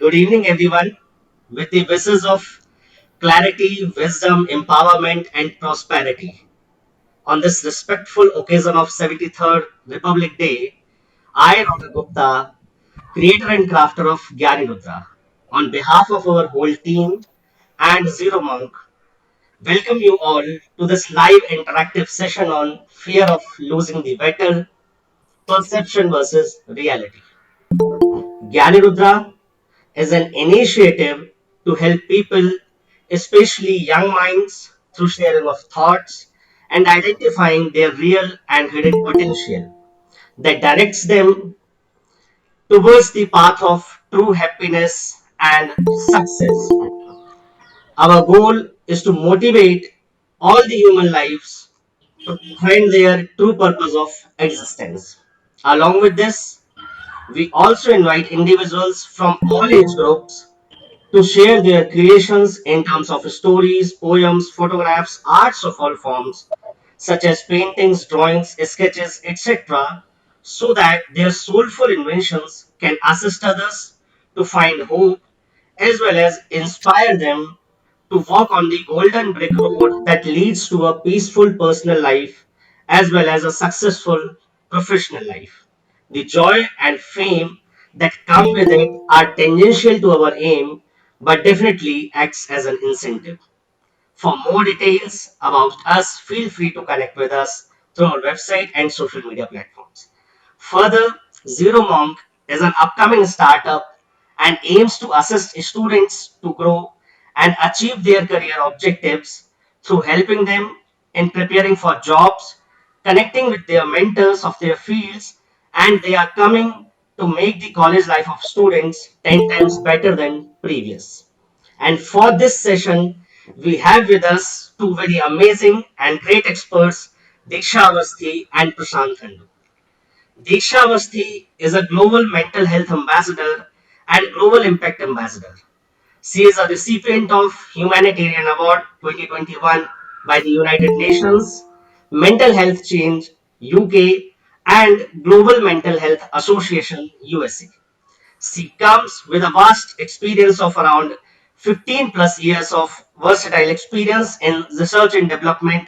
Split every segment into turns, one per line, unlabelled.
Good evening, everyone. With the wishes of clarity, wisdom, empowerment, and prosperity. On this respectful occasion of 73rd Republic Day, I, Dr. Gupta, creator and crafter of Gyaannirudra, on behalf of our whole team and Zeromonk, welcome you all to this live interactive session on fear of losing the battle, perception versus reality. Gyaannirudra is an initiative to help people, especially young minds, through sharing of thoughts and identifying their real and hidden potential that directs them towards the path of true happiness and success. Our goal is to motivate all the human lives to find their true purpose of existence. Along with this, we also invite individuals from all age groups to share their creations in terms of stories, poems, photographs, arts of all forms, such as paintings, drawings, sketches, etc., so that their soulful inventions can assist others to find hope as well as inspire them to walk on the golden brick road that leads to a peaceful personal life as well as a successful professional life. The joy and fame that come with it are tangential to our aim, but definitely acts as an incentive. For more details about us, feel free to connect with us through our website and social media platforms. Further, Zeromonk is an upcoming startup and aims to assist students to grow and achieve their career objectives through helping them in preparing for jobs, connecting with their mentors of their fields, and they are coming to make the college life of students 10 times better than previous. And for this session, we have with us two very amazing and great experts, Deeksha Awasthi and Prashant Handoo. Deeksha Awasthi is a global mental health ambassador and global impact ambassador. She is a recipient of Humanitarian Award 2021 by the United Nations, Mental Health Change UK, and Global Mental Health Association USA. She comes with a vast experience of around 15 plus years of versatile experience in research and development,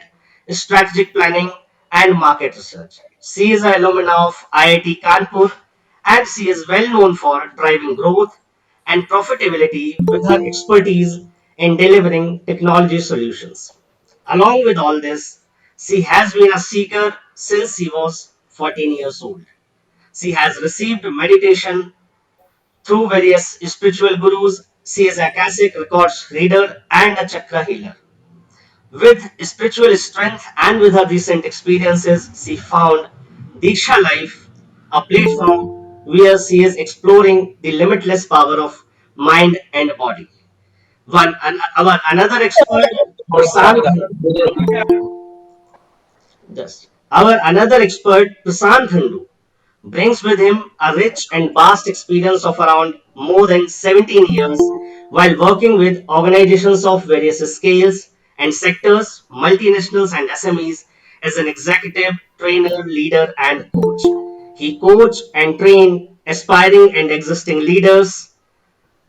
strategic planning, and market research. She is an alumna of IIT Kanpur and she is well known for driving growth and profitability with her expertise in delivering technology solutions. Along with all this, she has been a seeker since she was 14 years old. She has received meditation through various spiritual gurus. She is a Akashic Records reader and a chakra healer. With spiritual strength and with her recent experiences, she found Deeksha Life, a platform where she is exploring the limitless power of mind and body. Our another expert, Prasad, just our another expert, Prashant Handoo, brings with him a rich and vast experience of around more than 17 years while working with organizations of various scales and sectors, multinationals and SMEs as an executive, trainer, leader, and coach. He coached and trained aspiring and existing leaders,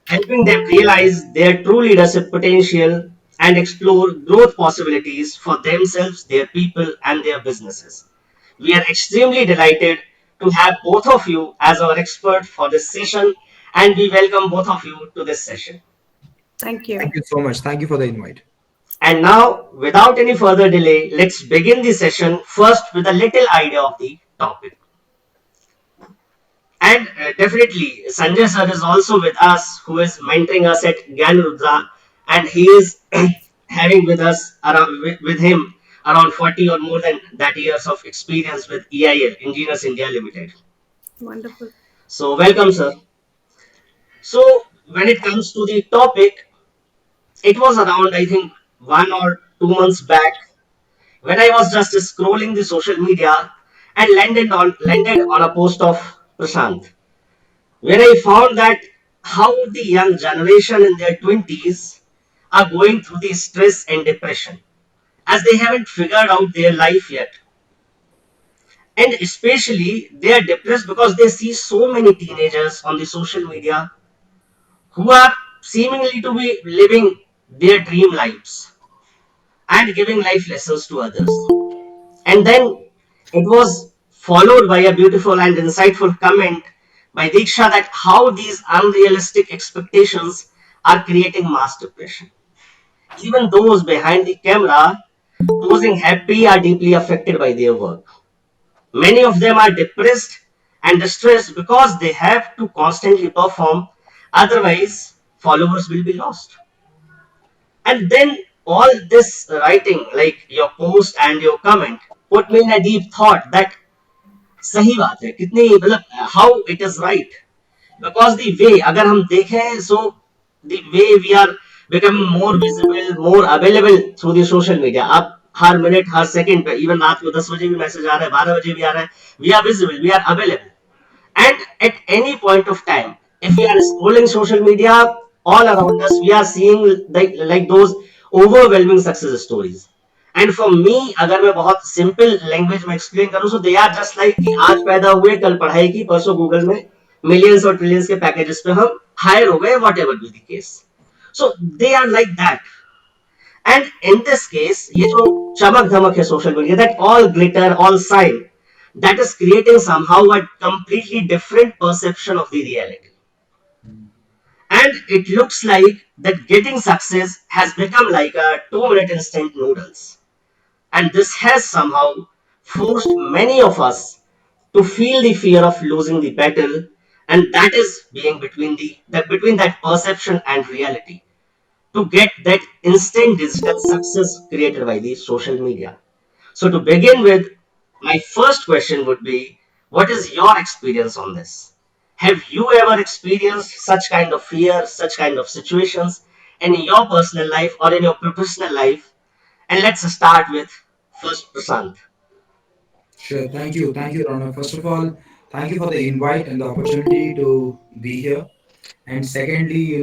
helping them realize their true leadership potential and explore growth possibilities for themselves, their people, and their businesses. We are extremely delighted to have both of you as our expert for this session, and we welcome both of you to this session.
Thank you.
Thank you so much. Thank you for the invite.
And now, without any further delay, let's begin the session first with a little idea of the topic. And definitely, Sanjay sir is also with us, who is mentoring us at Gyaannirudra, and he is having with us around with him around 40 or more than that years of experience with EIL, Engineers India Limited.
Wonderful.
So welcome, sir. So when it comes to the topic, it was around I think 1 or 2 months back when I was just scrolling the social media and landed on a post of Prashant, where I found that how the young generation in their 20s are going through the stress and depression as they haven't figured out their life yet. And especially they are depressed because they see so many teenagers on the social media who are seemingly to be living their dream lives and giving life lessons to others. And then it was followed by a beautiful and insightful comment by Deeksha that how these unrealistic expectations are creating mass depression. Even those behind the camera posing happy are deeply affected by their work. Many of them are depressed and distressed because they have to constantly perform, otherwise, followers will be lost. And then all this writing, like your post and your comment, put me in a deep thought that सही बात है कितनी मतलब how it is right because the way अगर हम देखें so the way we are becoming more visible more available through the social media अब हर minute हर second पे इवन रात को 10 बजे भी मैसेज आ रहा है 12 बजे भी आ रहा है we are visible we are available and at any point of time, if we are scrolling social media, all around us, we are seeing like those overwhelming success stories. And for me, अगर मैं बहुत simple language में explain करूँ, so they are just like कि आज पैदा हुए, कल पढ़ाई की, परसों गूगल में millions और trillions के packages पे हम hire हो गए, whatever be the case. So they are like that. And in this case, ये जो चमक धमक है social media, that all glitter, all shine, that is creating somehow a completely different perception of the reality. And it looks like that getting success has become like a 2 minute instant noodles. And this has somehow forced many of us to feel the fear of losing the battle, and that is being between between that perception and reality to get that instant digital success created by the social media. So, to begin with, my first question would be what is your experience on this? Have you ever experienced such kind of fear, such kind of situations in your personal life or in your professional life? And let's start with first Prashant.
Sure. Thank you. Thank you, Rana. First of all, thank you for the invite and the opportunity to be here. And secondly,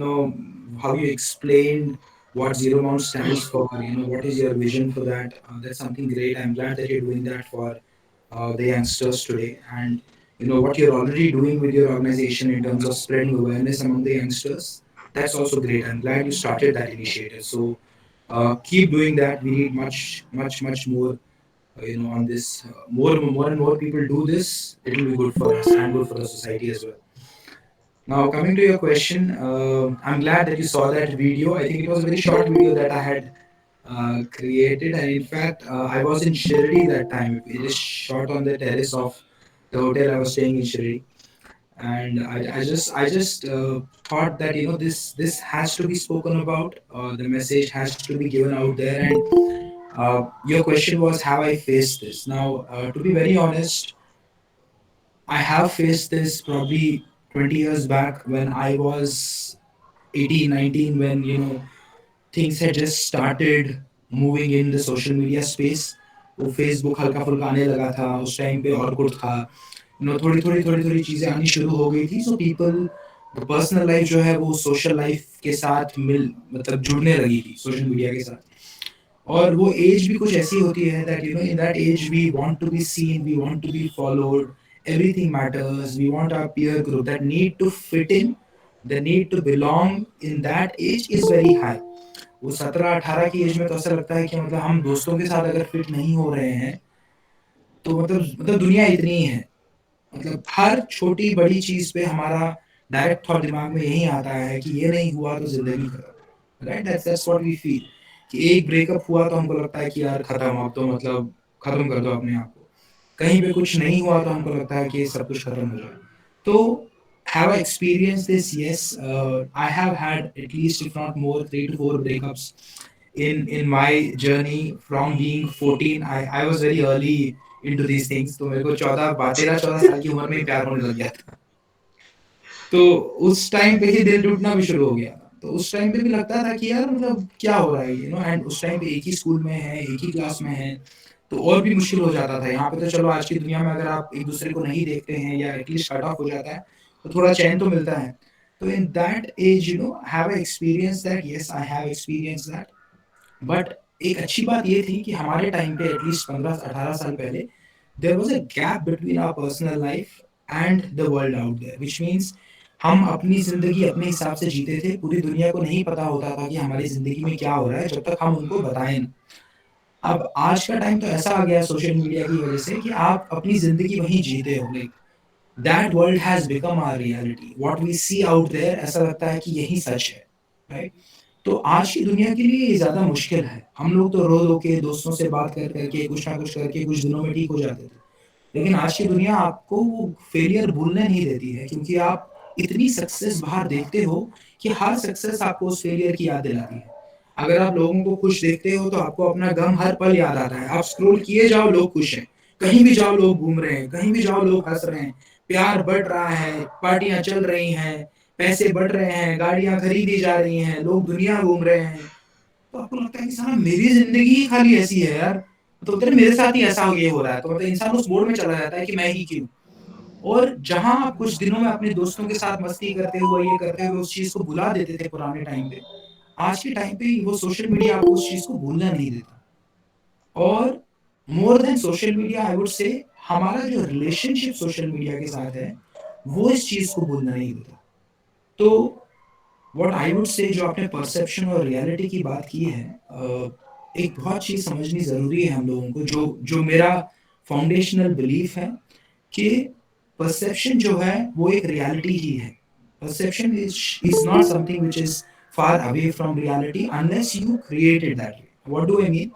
how you explained what Zeromonk stands for, what is your vision for that. That's something great. I'm glad that you're doing that for the youngsters today. And, what you're already doing with your organization in terms of spreading awareness among the youngsters, that's also great. I'm glad you started that initiative. So keep doing that. We need much, much, much more on this more and more people do this, it will be good for us and good for the society as well. Now coming to your question, I'm glad that you saw that video. I think it was a very short video that I had created, and in fact I was in Shirdi that time. It is shot on the terrace of the hotel I was staying in Shirdi, and I just thought that this has to be spoken about. The message has to be given out there, and your question was, have I faced this? Now, to be very honest, I have faced this probably 20 years back when I was 18, 19, when, things had just started moving in the social media space. वो Facebook हल्का फुल्का आने लगा था उस time पे और कुछ था थोड़ी थोड़ी चीज़ें आनी शुरू हो गई थी सो पीपल पर्सनल लाइफ जो है वो सोशल लाइफ के साथ मिल मतलब जुड़ने लगी थी सोशल मीडिया के साथ और वो एज भी कुछ ऐसी होती है that in that age we want to be seen we want to be followed everything matters we want our peer group that need to fit in the need to belong in that age is very high वो 17-18 की as में तो ऐसा लगता है कि मतलब हम दोस्तों के साथ अगर फिट नहीं हो रहे हैं तो मतलब दुनिया इतनी ही है मतलब हर छोटी बड़ी चीज पे हमारा डायरेक्ट थॉट दिमाग में यही आता है कि ये नहीं हुआ तो जिंदगी खत्म right that's what we feel कि एक ब्रेकअप हुआ तो हमको लगता है कि यार खत्म अब तो मतलब खत्म कर दो अपने आप को कहीं पे कुछ नहीं हुआ तो हमको लगता है कि सब कुछ खत्म हो जाए तो have I experienced this? Yes, I have had at least, if not more, 3 to 4 breakups in my journey from being 14. I was very early into these things. तो मेरे को 13-14 साल की उम्र में ही प्यार होने लग गया था तो उस टाइम पे ही दिल टूटना भी शुरू हो गया था तो उस टाइम पे भी लगता था कि यार मतलब क्या हो रहा है एंड उस टाइम पे एक ही स्कूल में है एक ही क्लास में है तो और भी मुश्किल हो जाता था यहाँ पे तो चलो आज की दुनिया में अगर आप एक दूसरे को नहीं देखते हैं या एटलीस्ट कट ऑफ हो जाता है तो थोड़ा चैन तो मिलता है तो in that age have I experience that yes I have experience that but एक अच्छी बात ये थी कि हमारे टाइम पे एटलीस्ट 15-18 साल पहले there was a gap between our personal life and the world out there which means हम अपनी ज़िंदगी अपने हिसाब से जीते थे, पूरी दुनिया को नहीं पता होता था कि हमारी ज़िंदगी में क्या हो रहा है, जब तक हम उनको बताएँ ना। अब आज का टाइम तो ऐसा आ गया है सोशल मीडिया की वज़ह से कि आप अपनी ज़िंदगी वहीं जीते हो, like that world has become our reality, what we see out there, ऐसा लगता है कि यही सच है, राइट? तो आज की दुनिया के लिए ये ज़्यादा मुश्किल है। हम लोग तो रो-रो के, दोस्तों से बात कर के, कुछ ना कुछ करके कुछ दिनों में ठीक हो जाते थे। लेकिन आज की दुनिया आपको वो फेलियर भूलने नहीं देती है, क्योंकि आप इतनी सक्सेस बाहर देखते हो कि हर सक्सेस आपको उस फेलियर की याद दिलाती है। अगर आप लोगों को खुश देखते हो तो आपको अपना गम हर पल याद आता है। आप स्क्रॉल किए जाओ, लोग खुश हैं। कहीं भी जाओ लोग घूम रहे हैं, कहीं भी जाओ लोग हँस रहे हैं, प्यार बढ़ रहा है, पार्टियाँ चल रही हैं, पैसे बढ़ रहे हैं, गाड़ियाँ खरीदी जा रही हैं, लोग दुनिया घूम रहे हैं। तो आपको लगता है कि साला मेरी ज़िंदगी ही खाली ऐसी है यार। तो होता है ना, मेरे साथ ही ऐसा ये हो रहा है। तो मतलब इंसान उस मोड में चला जाता है कि मैं ही क्यों? और जहाँ आप कुछ दिनों में अपने दोस्तों के साथ मस्ती करते हुए, ये करते हुए उस चीज़ को भुला देते थे पुराने टाइम पे, आज के टाइम पे वो सोशल मीडिया आपको उस चीज़ को भूलना नहीं देता। और more than social media I would say, हमारा जो रिलेशनशिप सोशल मीडिया के साथ है, वो इस चीज़ को भूलना नहीं देता। तो व्हाट आई वुड से, जो आपने परसेप्शन और रियलिटी की बात की है, एक बहुत चीज़ समझनी ज़रूरी है हम लोगों को, जो जो मेरा फाउंडेशनल बिलीफ है कि परसेप्शन जो है वो एक रियलिटी ही है। Perception is not something which is far away from reality unless you created that way. What do I mean?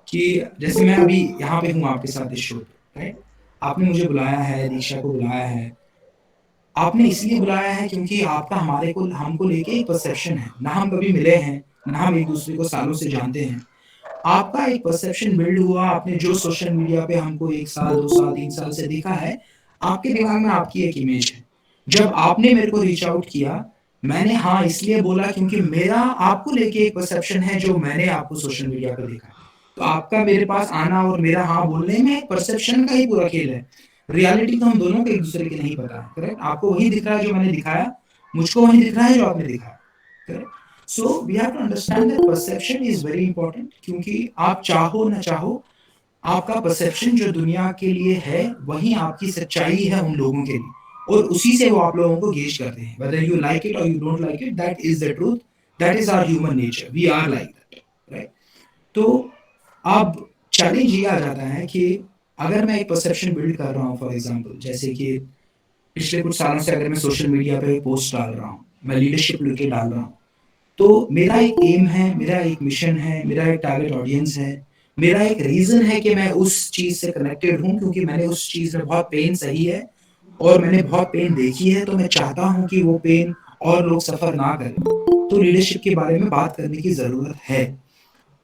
कि जैसे मैं अभी यहाँ पे हूँ आपके साथ इस शो पे, राइट? आपने मुझे बुलाया है, दीक्षा को बुलाया है। आपने इसलिए बुलाया है क्योंकि आपका हमारे को हमको लेके एक परसेप्शन है। ना हम कभी मिले हैं, ना हम एक दूसरे को सालों से जानते हैं। आपका एक परसेप्शन बिल्ड हुआ, आपने जो सोशल मीडिया पे हमको 1 साल, 2 साल, 3 साल से देखा है, आपके दिमाग में आपकी एक इमेज है। जब आपने मेरे को रीच आउट किया, मैंने हाँ इसलिए बोला क्योंकि मेरा आपको लेके एक परसेप्शन है जो मैंने आपको सोशल मीडिया पे देखा है। तो आपका मेरे पास आना और मेरा हाँ बोलने में परसेप्शन का ही पूरा खेल है। रियलिटी तो हम दोनों को एक-दूसरे की नहीं पता है, करेक्ट? आपको वही दिख रहा है जो मैंने दिखाया, मुझको वही दिख रहा है जो आपने दिखाया, correct? So we have to understand that perception is very important, क्योंकि आप चाहो ना चाहो, आपका परसेप्शन जो दुनिया के लिए है वही आपकी सच्चाई है उन लोगों के लिए, और उसी से वो आप लोगों को गेज करते हैं, वेदर यू लाइक इट और you don't like it, that is the truth, that is our human nature, we are like that, right? तो अब चैलेंज ये आ जाता है कि अगर मैं एक परसेप्शन बिल्ड कर रहा हूँ, फॉर एग्जाम्पल जैसे कि पिछले कुछ सालों से अगर मैं सोशल मीडिया पे पोस्ट डाल रहा हूँ, मैं लीडरशिप लेके डाल रहा हूँ, तो मेरा एक एम है, मेरा एक मिशन है, मेरा एक टारगेट ऑडियंस है, मेरा एक रीज़न है कि मैं उस चीज़ से कनेक्टेड हूँ, क्योंकि मैंने उस चीज़ में बहुत पेन सही है और मैंने बहुत पेन देखी है, तो मैं चाहता हूँ कि वो पेन और लोग सफ़र ना करें। तो लीडरशिप के बारे में बात करने की ज़रूरत है।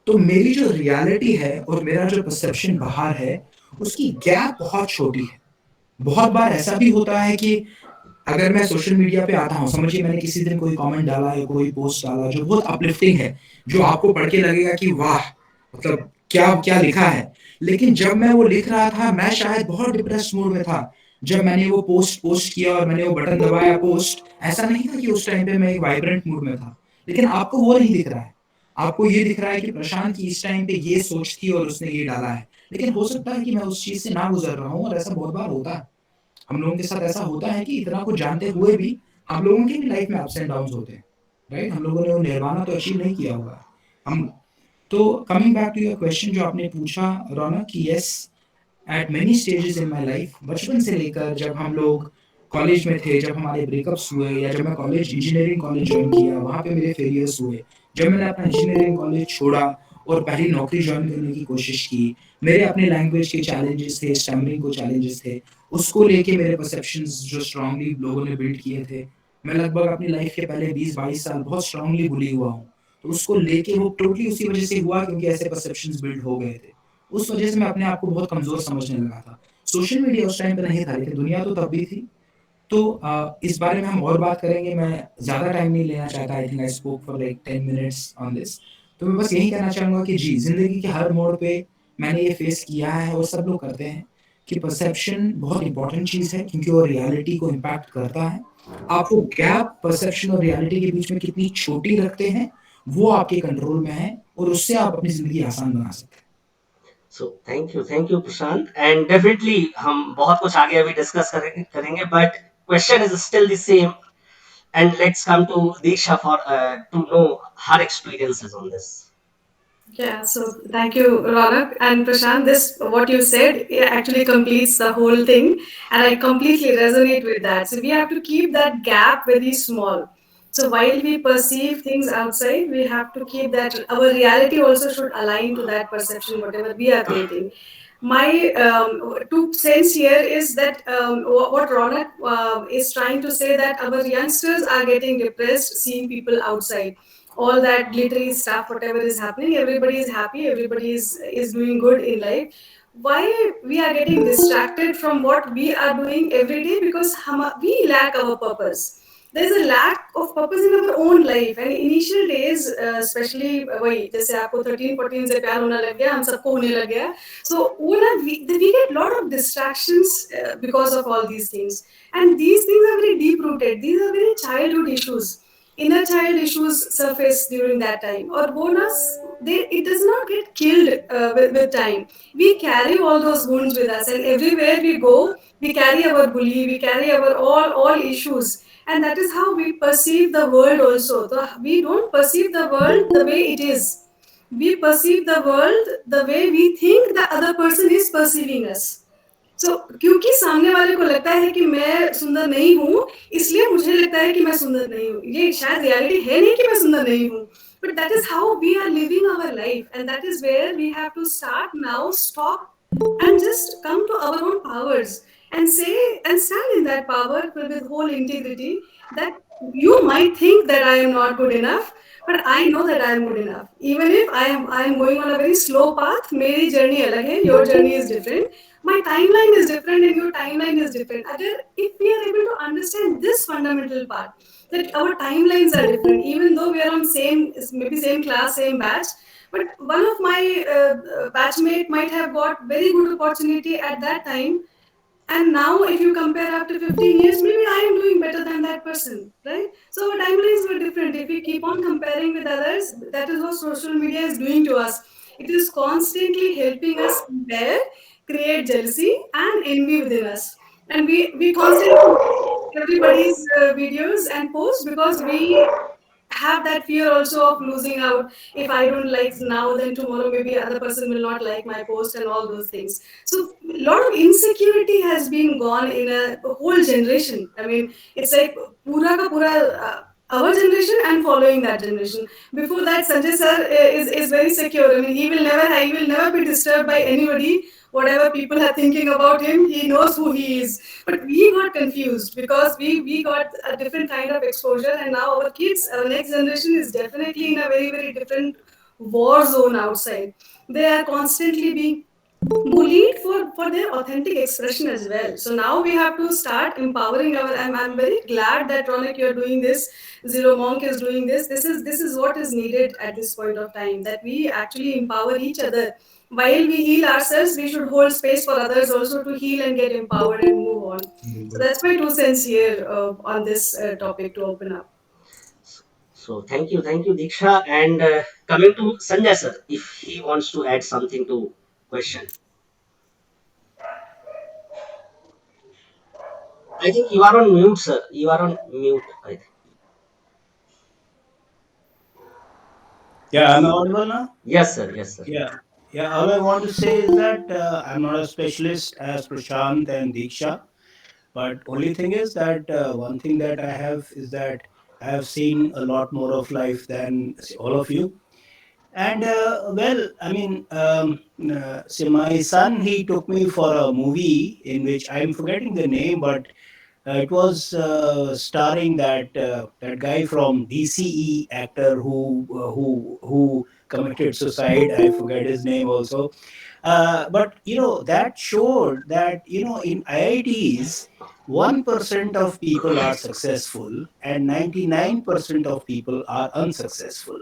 तो मेरी जो रियलिटी है और मेरा जो परसेप्शन बाहर है, उसकी गैप बहुत छोटी है। बहुत बार ऐसा भी होता है कि अगर मैं सोशल मीडिया पे आता हूँ, समझिए मैंने किसी दिन कोई कमेंट डाला या कोई पोस्ट डाला जो बहुत अपलिफ्टिंग है, जो आपको पढ़ के लगेगा कि वाह, मतलब क्या क्या लिखा है। लेकिन जब मैं वो लिख रहा था, मैं शायद बहुत डिप्रेस्ड मूड में था। जब मैंने वो पोस्ट पोस्ट किया और मैंने वो बटन दबाया पोस्ट, ऐसा नहीं था कि उस टाइम पे मैं एक वाइब्रेंट मूड में था। लेकिन आपको वो नहीं दिख रहा है। आपको ये दिख रहा है कि प्रशांत की इस टाइम पे ये सोच थी और उसने ये डाला है। लेकिन हो सकता है कि मैं उस चीज़ से ना गुज़र रहा हूँ, और ऐसा बहुत बार होता है। हम लोगों के साथ ऐसा होता है कि इतना कुछ जानते हुए भी हम लोगों की भी लाइफ में अप्स एंड डाउन्स होते हैं, राइट? हम लोगों ने वो निर्वाणा तो अचीव नहीं किया होगा। हम तो coming back to your question जो आपने पूछा रौनक, कि yes, at many stages in my life, बचपन से लेकर जब हम लोग कॉलेज में थे, जब हमारे ब्रेकअप्स हुए, या जब मैं कॉलेज इंजीनियरिंग कॉलेज ज्वाइन किया, वहाँ पे मेरे फेलियर्स हुए, जब मैंने अपना इंजीनियरिंग कॉलेज छोड़ा और पहली नौकरी ज्वाइन करने की कोशिश की, मेरे अपने लैंग्वेज के चैलेंजेस थे, स्टैमरिंग को चैलेंजेस थे, उसको लेके मेरे परसेप्शंस जो स्ट्रांगली लोगों ने बिल्ड किए थे। मैं लगभग अपनी लाइफ के पहले 20-22 साल बहुत स्ट्रांगली बुली हुआ हूँ। तो उसको लेके वो टोटली उसी वजह से हुआ क्योंकि ऐसे परसेप्शंस बिल्ड हो गए थे। उस वजह से मैं अपने आप को बहुत कमज़ोर समझने लगा था। सोशल मीडिया उस टाइम पे नहीं था, लेकिन दुनिया तो तब भी थी। तो इस बारे में हम और बात करेंगे, मैं ज़्यादा टाइम नहीं लेना चाहता। I think I spoke for like 10 minutes on this. तो मैं बस यही कहना चाहूँगा कि जी, ज़िंदगी के हर मोड़ पे मैंने ये फेस किया है और सब लोग करते हैं कि परसेप्शन बहुत इंपॉर्टेंट चीज़ है, क्योंकि वो रियलिटी को इम्पैक्ट करता है। आपको गैप परसेप्शन और रियलिटी के बीच में कितनी छोटी रखते हैं, वो आपके कंट्रोल में है, और उससे आप अपनी ज़िंदगी आसान बना सकते हैं।
So thank you Prashant, and definitely हम बहुत कुछ आगे अभी डिस्कस करेंगे, but question is still the same And let's come to Deeksha for to know her experiences on this.
Yeah, so thank you, Ronak and Prashant. This, what you said, it actually completes the whole thing, and I completely resonate with that. So we have to keep that gap very small. So while we perceive things outside, we have to keep that our reality also should align to that perception, whatever we are creating. My two sense here is that what Ronak is trying to say, that our youngsters are getting depressed seeing people outside, all that glittery stuff, whatever is happening, everybody is happy, everybody is doing good in life. Why we are getting distracted from what we are doing every day? Because we lack our purpose. There is a lack of purpose in our own life. And initial days, especially वही जैसे आपको 13-14 से प्यार होने लग गया, हम सबको होने लग गया. So वो ना we get lot of distractions because of all these things. And these things are very deep rooted. These are very childhood issues. Inner child issues surface during that time, or bonus, it does not get killed with time. We carry all those wounds with us, and everywhere we go, we carry our bully, we carry our all issues, and that is how we perceive the world also. So we don't perceive the world the way it is. We perceive the world the way we think the other person is perceiving us. So क्योंकि सामने वाले को लगता है कि मैं सुंदर नहीं हूँ, इसलिए मुझे लगता है कि मैं सुंदर नहीं हूँ. ये शायद रियलिटी है नहीं कि मैं सुंदर नहीं हूँ. But that is how we are living our life, and that is where we have to start now. Stop and just come to our own powers and say and stand in that power with whole integrity, that you might think that I am not good enough, but I know that I am good enough. Even if I am going on a very slow path, मेरी journey अलग है, your journey is different, my timeline is different, and your timeline is different. Agar, if we are able to understand this fundamental part, that our timelines are different, even though we are on same, maybe same class, same batch, but one of my batchmate might have got very good opportunity at that time, and now if you compare after 15 years, maybe I am doing better than that person, right? So our timelines were different. If we keep on comparing with others, that is what social media is doing to us. It is constantly helping us compare, create jealousy and envy within us, and we constantly everybody's videos and posts, because we have that fear also of losing out. If I don't like now, then tomorrow maybe other person will not like my post, and all those things. So a lot of insecurity has been gone in a whole generation. I mean, it's like pura ka pura, our generation and following that generation. Before that, Sanjay sir is very secure. I mean, he will never be disturbed by anybody. Whatever people are thinking about him, he knows who he is. But we got confused because we got a different kind of exposure, and now our kids, our next generation, is definitely in a very different war zone outside. They are constantly being bullied for their authentic expression as well. So now we have to start empowering our. I'm very glad that Ronak, you're doing this. Zeromonk is doing this. This is what is needed at this point of time. That we actually empower each other. While we heal ourselves, we should hold space for others also to heal and get empowered and move on. So that's my 2 cents here on this topic to open up.
So thank you, Deeksha. And coming to Sanjay sir, if he wants to add something to question, I think you are on mute, sir. You are on mute. I think.
Yeah, I'm audible now.
Yes, sir. Yes, sir.
Yeah, yeah. All I want to say is that I'm not a specialist as Prashant and Deeksha, but only thing is that one thing that I have is that I have seen a lot more of life than all of you. And well, I mean, see, my son, he took me for a movie in which I'm forgetting the name, but it was starring that guy from DCE actor who committed suicide. I forget his name also. But that showed that in IITs 1% of people are successful and 99% of people are unsuccessful.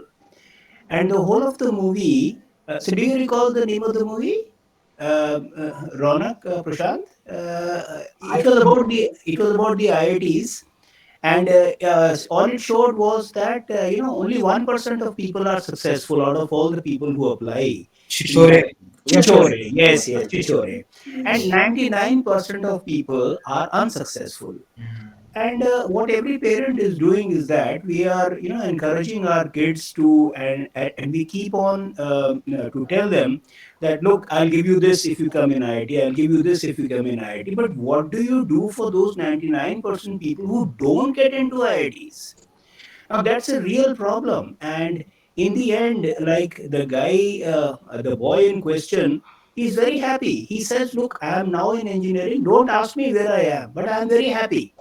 And the whole of the movie. So, do you recall the name of the movie? Ronak, Prashant. It was about the IITs, and all it showed was that only 1% of people are successful out of all the people who apply in
Chichore.
that.
Yes, yes,
Chichore,
yes,
yes,
sir.
yes, Chichore, and 99% of people are unsuccessful. And what every parent is doing is that we are, encouraging our kids to, and we keep on to tell them that, look, I'll give you this if you come in IIT, I'll give you this if you come in IIT. But what do you do for those 99% people who don't get into IITs? Now that's a real problem. And in the end, like the guy, the boy in question, he's very happy. He says, look, I am now in engineering. Don't ask me where I am, but I am very happy.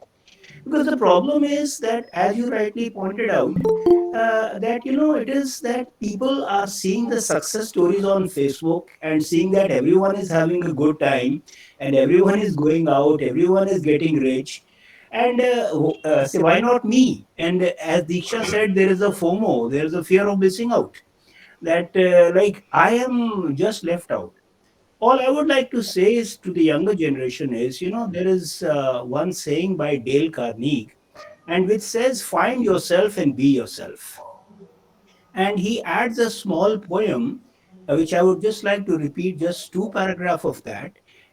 Because the problem is that, as you rightly pointed out, that it is that people are seeing the success stories on Facebook and seeing that everyone is having a good time and everyone is going out, everyone is getting rich, and say, why not me? And as Deeksha said, there is a FOMO, there is a fear of missing out. That like I am just left out. All I would like to say is to the younger generation is, there is one saying by Dale Carnegie, and which says, find yourself and be yourself. And he adds a small poem, which I would just like to repeat just two paragraphs of that,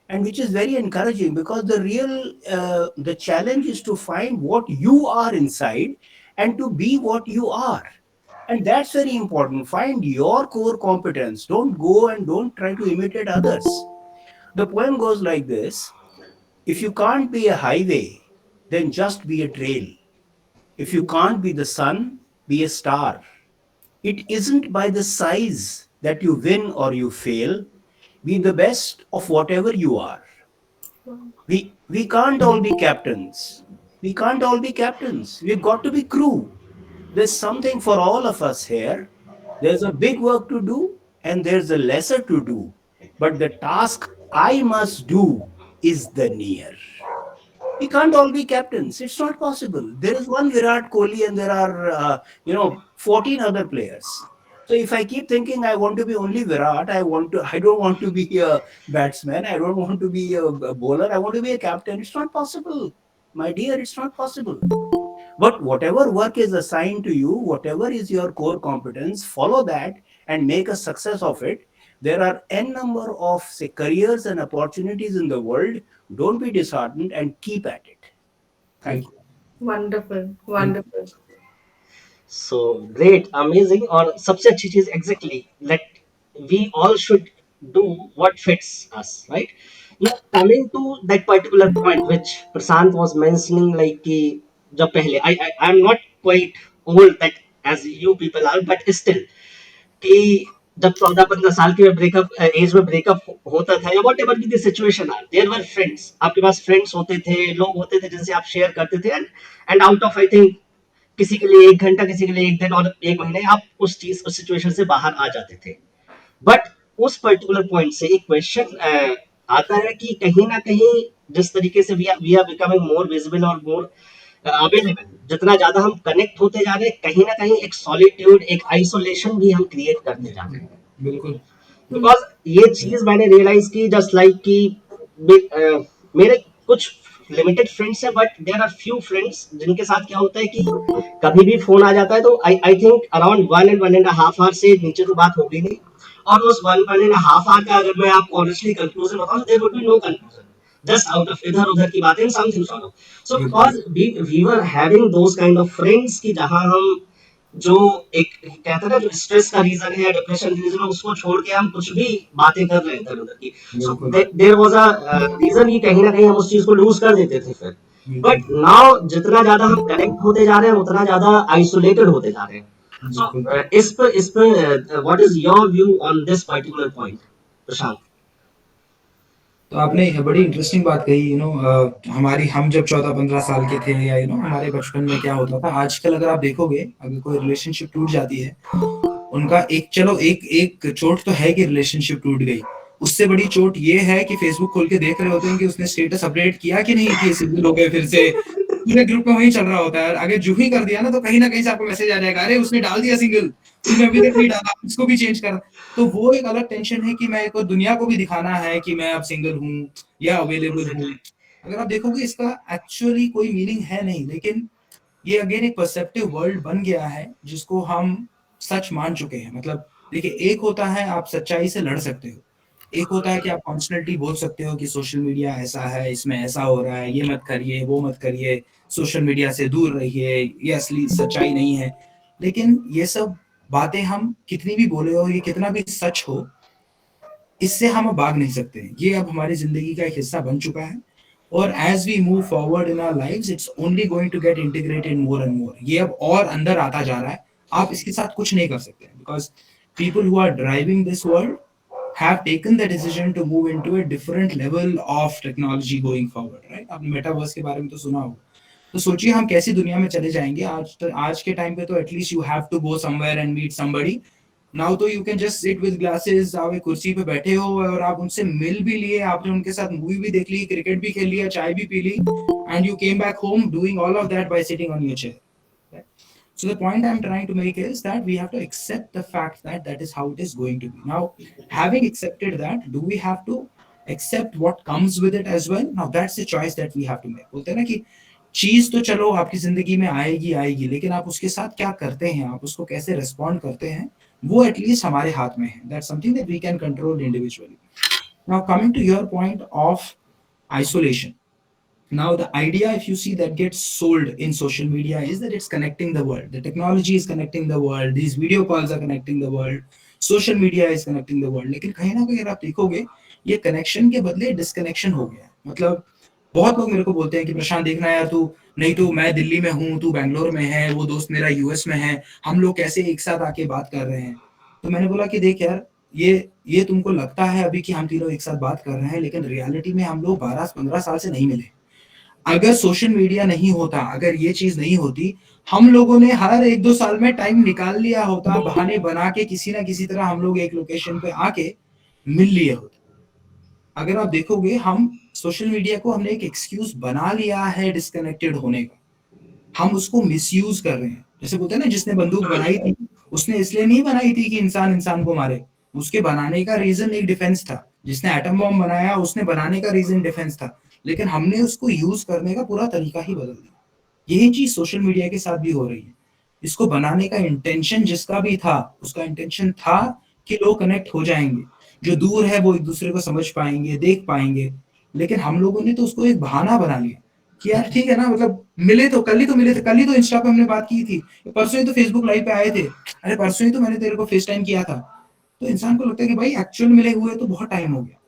and which is very encouraging, because the challenge is to find what you are inside and to be what you are. And that's very important. Find your core competence. Don't go and don't try to imitate others. The poem goes like this: if you can't be a highway, then just be a trail. If you can't be the sun, be a star. It isn't by the size that you win or you fail. Be the best of whatever you are. We can't all be captains. We can't all be captains. We've got to be crew. There's something for all of us here. There's a big work to do and there's a lesser to do. But the task I must do is the near. We can't all be captains. It's not possible. There is one Virat Kohli and there are, 14 other players. So if I keep thinking I want to be only Virat, I don't want to be a batsman, I don't want to be a bowler, I want to be a captain. It's not possible. My dear, it's not possible. But whatever work is assigned to you, whatever is your core competence, follow that and make a success of it. There are n number of, say, careers and opportunities in the world. Don't be disheartened and keep at it. Thank you.
बिल्कुल
Wonderful,
बिल्कुल
wonderful.
So great, amazing, और सबसे अच्छी चीज exactly that we all should do what fits us, right? Now coming to that particular point which Prashant was mentioning, like कि जब पहले I'm not quite old that as you people are, but still कि जब 14-15 साल के breakup as में breakup होता था, या whatever be the situation are, there were friends, आपके पास फ्रेंड्स होते थे, लोग होते थे जिनसे आप शेयर करते थे, and out of I think किसी के लिए 1 घंटा, किसी के लिए 1 दिन और 1 महीने, आप उस चीज उस सिचुएशन से बाहर आ जाते थे। बट उस पर्टिकुलर पॉइंट से एक क्वेश्चन आता है कि कहीं ना कहीं जिस तरीके से we are becoming more visible और मोर अवेलेबल, जितना ज्यादा हम कनेक्ट होते जा रहे हैं, कहीं ना कहीं एक सॉलिट्यूड, एक आइसोलेशन भी हम क्रिएट करते जा रहे हैं।
बिल्कुल
Hmm.
बिकॉज ये चीज मैंने रियलाइज की जस्ट लाइक कि मेरे कुछ लिमिटेड फ्रेंड्स हैं, but there are few friends जिनके साथ क्या होता है कि कभी भी फोन आ जाता है तो I think around 1 and 1.5 hour से नीचे तो बात होगी नहीं, और उस 1 1.5 आवर का अगर मैं आपको ऑनेस्टली कंक्लूजन बताऊं, there would be no conclusion, just out of इधर उधर की बातें, समथिंग सॉर्ट ऑफ। सो
बिल्कुल
because we were having those kind of friends की जहां हम जो एक कहते हैं ना, जो स्ट्रेस का रीजन है, डिप्रेशन का रीजन है, उसको छोड़ के हम कुछ भी बातें कर रहे हैं इधर उधर की। सो
बिल्कुल
देयर वाज अ रीजन कि कहीं ना कहीं हम उस चीज को लूज कर देते थे फिर।
बिल्कुल
बट नाउ जितना ज्यादा हम कनेक्ट होते जा रहे हैं, उतना ज्यादा आइसोलेटेड होते जा रहे हैं।
बिल्कुल
सो इस पे what is your view on this particular point, Prashant?
तो आपने ये बड़ी इंटरेस्टिंग बात कही, हमारी हम जब 14-15 साल के थे, या हमारे बचपन में क्या होता था, आजकल अगर आप देखोगे, अगर कोई रिलेशनशिप टूट जाती है, उनका एक, चलो एक एक चोट तो है कि रिलेशनशिप टूट गई, उससे बड़ी चोट ये है कि फेसबुक खोल के देख रहे होते हैं कि उसने स्टेटस अपडेट किया कि नहीं, कि सिंगल हो गए फिर से, पूरे ग्रुप में वही चल रहा होता है। अगर जू ही कर दिया ना, तो कहीं ना कहीं से आपको मैसेज आ जाएगा, अरे उसने डाल दिया सिंगल, तूने अभी तक नहीं डाला, उसको भी चेंज कर। तो वो एक अलग टेंशन है कि मैं को दुनिया को भी दिखाना है कि मैं अब सिंगल हूँ या अवेलेबल हूँ।
एग्जैक्टली।
अगर आप देखोगे, इसका एक्चुअली कोई मीनिंग है नहीं, लेकिन ये अगेन एक परसेप्टिव वर्ल्ड बन गया है जिसको हम सच मान चुके हैं। मतलब देखिए, एक होता है आप सच्चाई से लड़ सकते हो, एक होता है कि आप कॉन्स्टेंटली बोल सकते हो कि सोशल मीडिया ऐसा है, इसमें ऐसा हो रहा है, ये मत करिए, वो मत करिए, सोशल मीडिया से दूर रहिए, ये असली सच्चाई नहीं है। लेकिन ये सब बातें हम कितनी भी बोले हो, ये कितना भी सच हो, इससे हम अब भाग नहीं सकते हैं। ये अब हमारी जिंदगी का एक हिस्सा बन चुका है, और as we move forward in our lives it's only going to get integrated more and more. ये अब और अंदर आता जा रहा है, आप इसके साथ कुछ नहीं कर सकते, because people who are driving this world have taken the decision to move into a different level of technology going forward, right? आपने मेटावर्स के बारे में तो सुना होगा। तो सोचिए हम कैसी दुनिया में चले जाएंगे। आज के टाइम पे तो at least you have to go somewhere and meet somebody. Now तो you can just sit with glasses, आप एक कुर्सी पे बैठे हो और आप उनसे मिल भी लिए, आपने उनके साथ मूवी भी देख ली, क्रिकेट भी खेल लिया, चाय भी पी ली, and you came back home doing all of that by sitting on your chair. So the point I'm trying to make is that we have to accept the fact that that is how it is going to be. Now, having accepted that, do we have to accept what comes with it as well? Now, that's the choice that we have to make. बोलते हैं ना कि चीज तो चलो आपकी जिंदगी में आएगी आएगी, लेकिन आप उसके साथ क्या करते हैं, आप उसको कैसे रिस्पॉन्ड करते हैं, वो एटलीस्ट हमारे हाथ में है. That's something that we can control individually. Now, coming to your point of isolation. Now the idea, if you see, that gets sold in social media is that it's connecting the world, the technology is connecting the world, these video calls are connecting the world, social media is connecting the world. लेकिन कहीं ना कहीं अगर आप देखोगे ये connection के बदले डिस्कनेक्शन हो गया. मतलब बहुत लोग मेरे को बोलते हैं कि प्रशांत देखना यार, तू नहीं, तो मैं दिल्ली में हूँ, तू बैंगलोर में है, वो दोस्त मेरा यूएस में है, हम लोग कैसे एक साथ आके बात कर रहे हैं. तो मैंने बोला कि देख यार, ये तुमको लगता है अभी कि हम तीनों एक साथ बात कर रहे हैं, लेकिन रियलिटी में हम लोग 12-15 साल से नहीं मिले. अगर सोशल मीडिया नहीं होता, अगर ये चीज नहीं होती, हम लोगों ने हर 1-2 साल में टाइम निकाल लिया होता, बहाने बना के किसी ना किसी तरह हम लोग एक लोकेशन पे आके मिल लिए होते. अगर आप देखोगे, हम सोशल मीडिया को हमने एक एक्सक्यूज बना लिया है डिस्कनेक्टेड होने का. हम उसको मिसयूज कर रहे हैं. जैसे बोलते हैं ना, जिसने बंदूक बनाई थी उसने इसलिए नहीं बनाई थी कि इंसान इंसान को मारे, उसके बनाने का रीजन एक डिफेंस था. जिसने एटम बॉम्ब बनाया उसने बनाने का रीजन डिफेंस था, लेकिन हमने उसको यूज करने का पूरा तरीका ही बदल दिया. यही चीज सोशल मीडिया के साथ भी हो रही है. इसको बनाने का इंटेंशन जिसका भी था, उसका इंटेंशन था कि लोग कनेक्ट हो जाएंगे, जो दूर है वो एक दूसरे को समझ पाएंगे, देख पाएंगे. लेकिन हम लोगों ने तो उसको एक बहाना बना लिया कि यार ठीक है ना, मतलब मिले तो कल ही तो मिले थे, कल ही तो इंस्टा पे हमने बात की थी, परसों ही तो फेसबुक लाइव पे आए थे, अरे परसों ही तो मैंने तेरे को फेस टाइम किया था. तो इंसान को लगता है कि भाई एक्चुअल मिले हुए तो बहुत टाइम हो गया.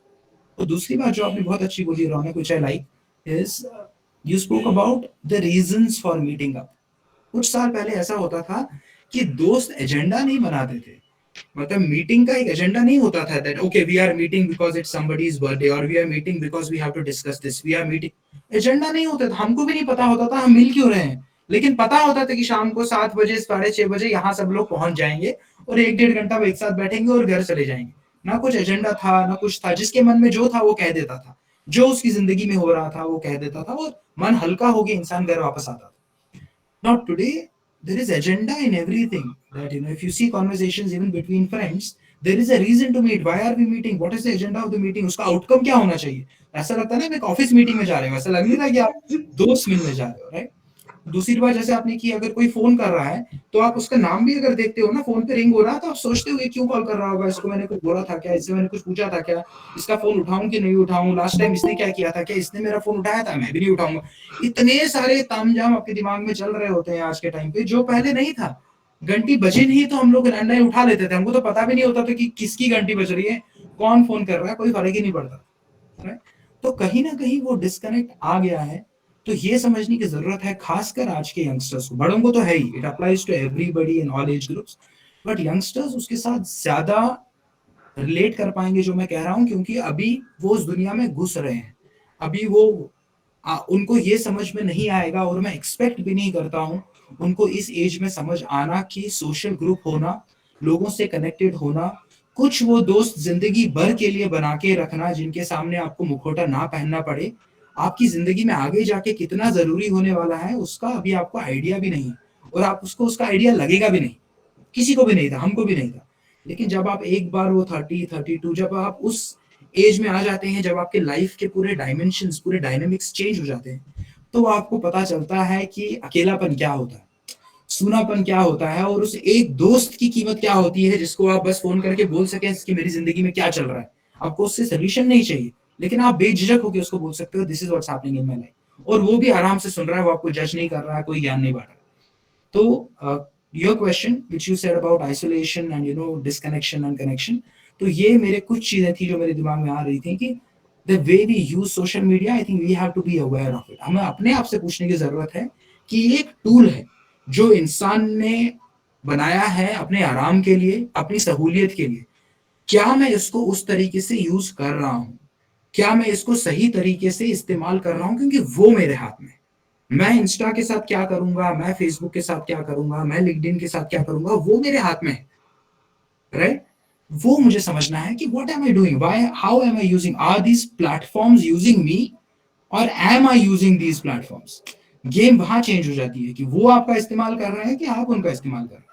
तो दूसरी बात जो आपने बहुत अच्छी बोली Raunak, which I like, is you spoke about the reasons for meeting up. कुछ साल पहले ऐसा होता था कि दोस्त एजेंडा नहीं बनाते थे. मतलब मीटिंग का एक एजेंडा नहीं होता था that okay we are meeting because it's somebody's birthday, और we are meeting because we have to discuss this, we are meeting. Agenda नहीं होता था, हमको भी नहीं पता होता था हम मिल क्यों रहे हैं, लेकिन पता होता था कि शाम को 7 बजे 6:30 यहाँ सब लोग पहुंच जाएंगे और 1-1.5 घंटा एक साथ बैठेंगे और घर चले जाएंगे. ना कुछ एजेंडा था, ना कुछ था. जिसके मन में जो था वो कह देता था, जो उसकी जिंदगी में हो रहा था वो कह देता था, और मन हल्का हो गया, इंसान घर वापस आता था. Now today there is agenda in everything. That if you see conversations even between friends, there is a reason to meet. Why are we meeting? What is the agenda of the meeting? उसका outcome क्या होना चाहिए? ऐसा लगता है ना एक office meeting में जा रहे हो, ऐसा लग नहीं रहा कि आप दोस्त मिलने जा रहे हो, राइट? दूसरी बात, जैसे आपने की, अगर कोई फोन कर रहा है तो आप उसका नाम भी अगर देखते हो ना, फोन पे रिंग हो रहा है, तो आप सोचते हो ये क्यों कॉल कर रहा होगा, इसको मैंने कुछ बोला था क्या, इससे मैंने कुछ पूछा था क्या, इसका फोन उठाऊं कि नहीं उठाऊं, लास्ट टाइम इसने क्या किया था, क्या इसने मेरा फोन उठाया था, मैं भी नहीं उठाऊंगा. इतने सारे तामझाम आपके दिमाग में चल रहे होते हैं आज के टाइम पे, जो पहले नहीं था. घंटी बजे नहीं तो हम लोग लैंडलाइन उठा लेते थे, हमको तो पता भी नहीं होता था कि किसकी घंटी बज रही है, कौन फोन कर रहा है, कोई फर्क ही नहीं पड़ता. तो कहीं ना कहीं वो डिस्कनेक्ट आ गया है. तो ये समझने की जरूरत है, खासकर आज के यंगस्टर्स को. बड़ों को तो है ही, it applies to everybody in all age groups, but youngsters उसके साथ ज्यादा रिलेट कर पाएंगे जो मैं कह रहा हूं, क्योंकि अभी वो उस दुनिया में घुस रहे हैं. अभी वो उनको ये समझ में नहीं आएगा, और मैं एक्सपेक्ट भी नहीं करता हूं उनको इस एज में समझ आना कि सोशल ग्रुप होना, लोगों से कनेक्टेड होना, कुछ वो दोस्त जिंदगी भर के लिए बना के रखना जिनके सामने आपको मुखौटा ना पहनना पड़े, आपकी जिंदगी में आगे जाके कितना जरूरी होने वाला है उसका अभी आपको आइडिया भी नहीं, और आप उसको उसका आइडिया लगेगा भी नहीं. किसी को भी नहीं था, हमको भी नहीं था. लेकिन जब आप एक बार वो 30-32, जब आप उस एज में आ जाते हैं, जब आपके लाइफ के पूरे डायमेंशंस, पूरे डायनेमिक्स चेंज हो जाते हैं, तो आपको पता चलता है कि अकेलापन क्या होता है, सूनापन क्या होता है, और उस एक दोस्त की कीमत क्या होती है जिसको आप बस फोन करके बोल सके कि मेरी जिंदगी में क्या चल रहा है. आपको उससे सोल्यूशन नहीं चाहिए, लेकिन आप बेझिझक होकर उसको बोल सकते हो this is what's happening in my life, और वो भी आराम से सुन रहा है, वो आपको जज नहीं कर रहा है, कोई ज्ञान नहीं बांट रहा है। तो your question which you said about isolation and disconnection and connection, तो ये मेरे कुछ चीजें थी जो मेरे दिमाग में आ रही थी कि the way we use social media, I think we have to be aware of it. हमें अपने आप से पूछने की जरूरत है कि ये एक टूल है जो इंसान ने बनाया है अपने आराम के लिए, अपनी सहूलियत के लिए। क्या मैं इसको उस तरीके से यूज कर रहा हूं, क्या मैं इसको सही तरीके से इस्तेमाल कर रहा हूं, क्योंकि वो मेरे हाथ में। मैं इंस्टा के साथ क्या करूंगा, मैं फेसबुक के साथ क्या करूंगा, मैं लिंक्डइन के साथ क्या करूंगा, वो मेरे हाथ में है, राइट? वो मुझे समझना है कि what am I doing, why, how am I using, are these platforms using me और am I using these platforms. Game वहां चेंज हो जाती है कि वो आपका इस्तेमाल कर रहे हैं कि आप उनका इस्तेमाल कर रहे हैं।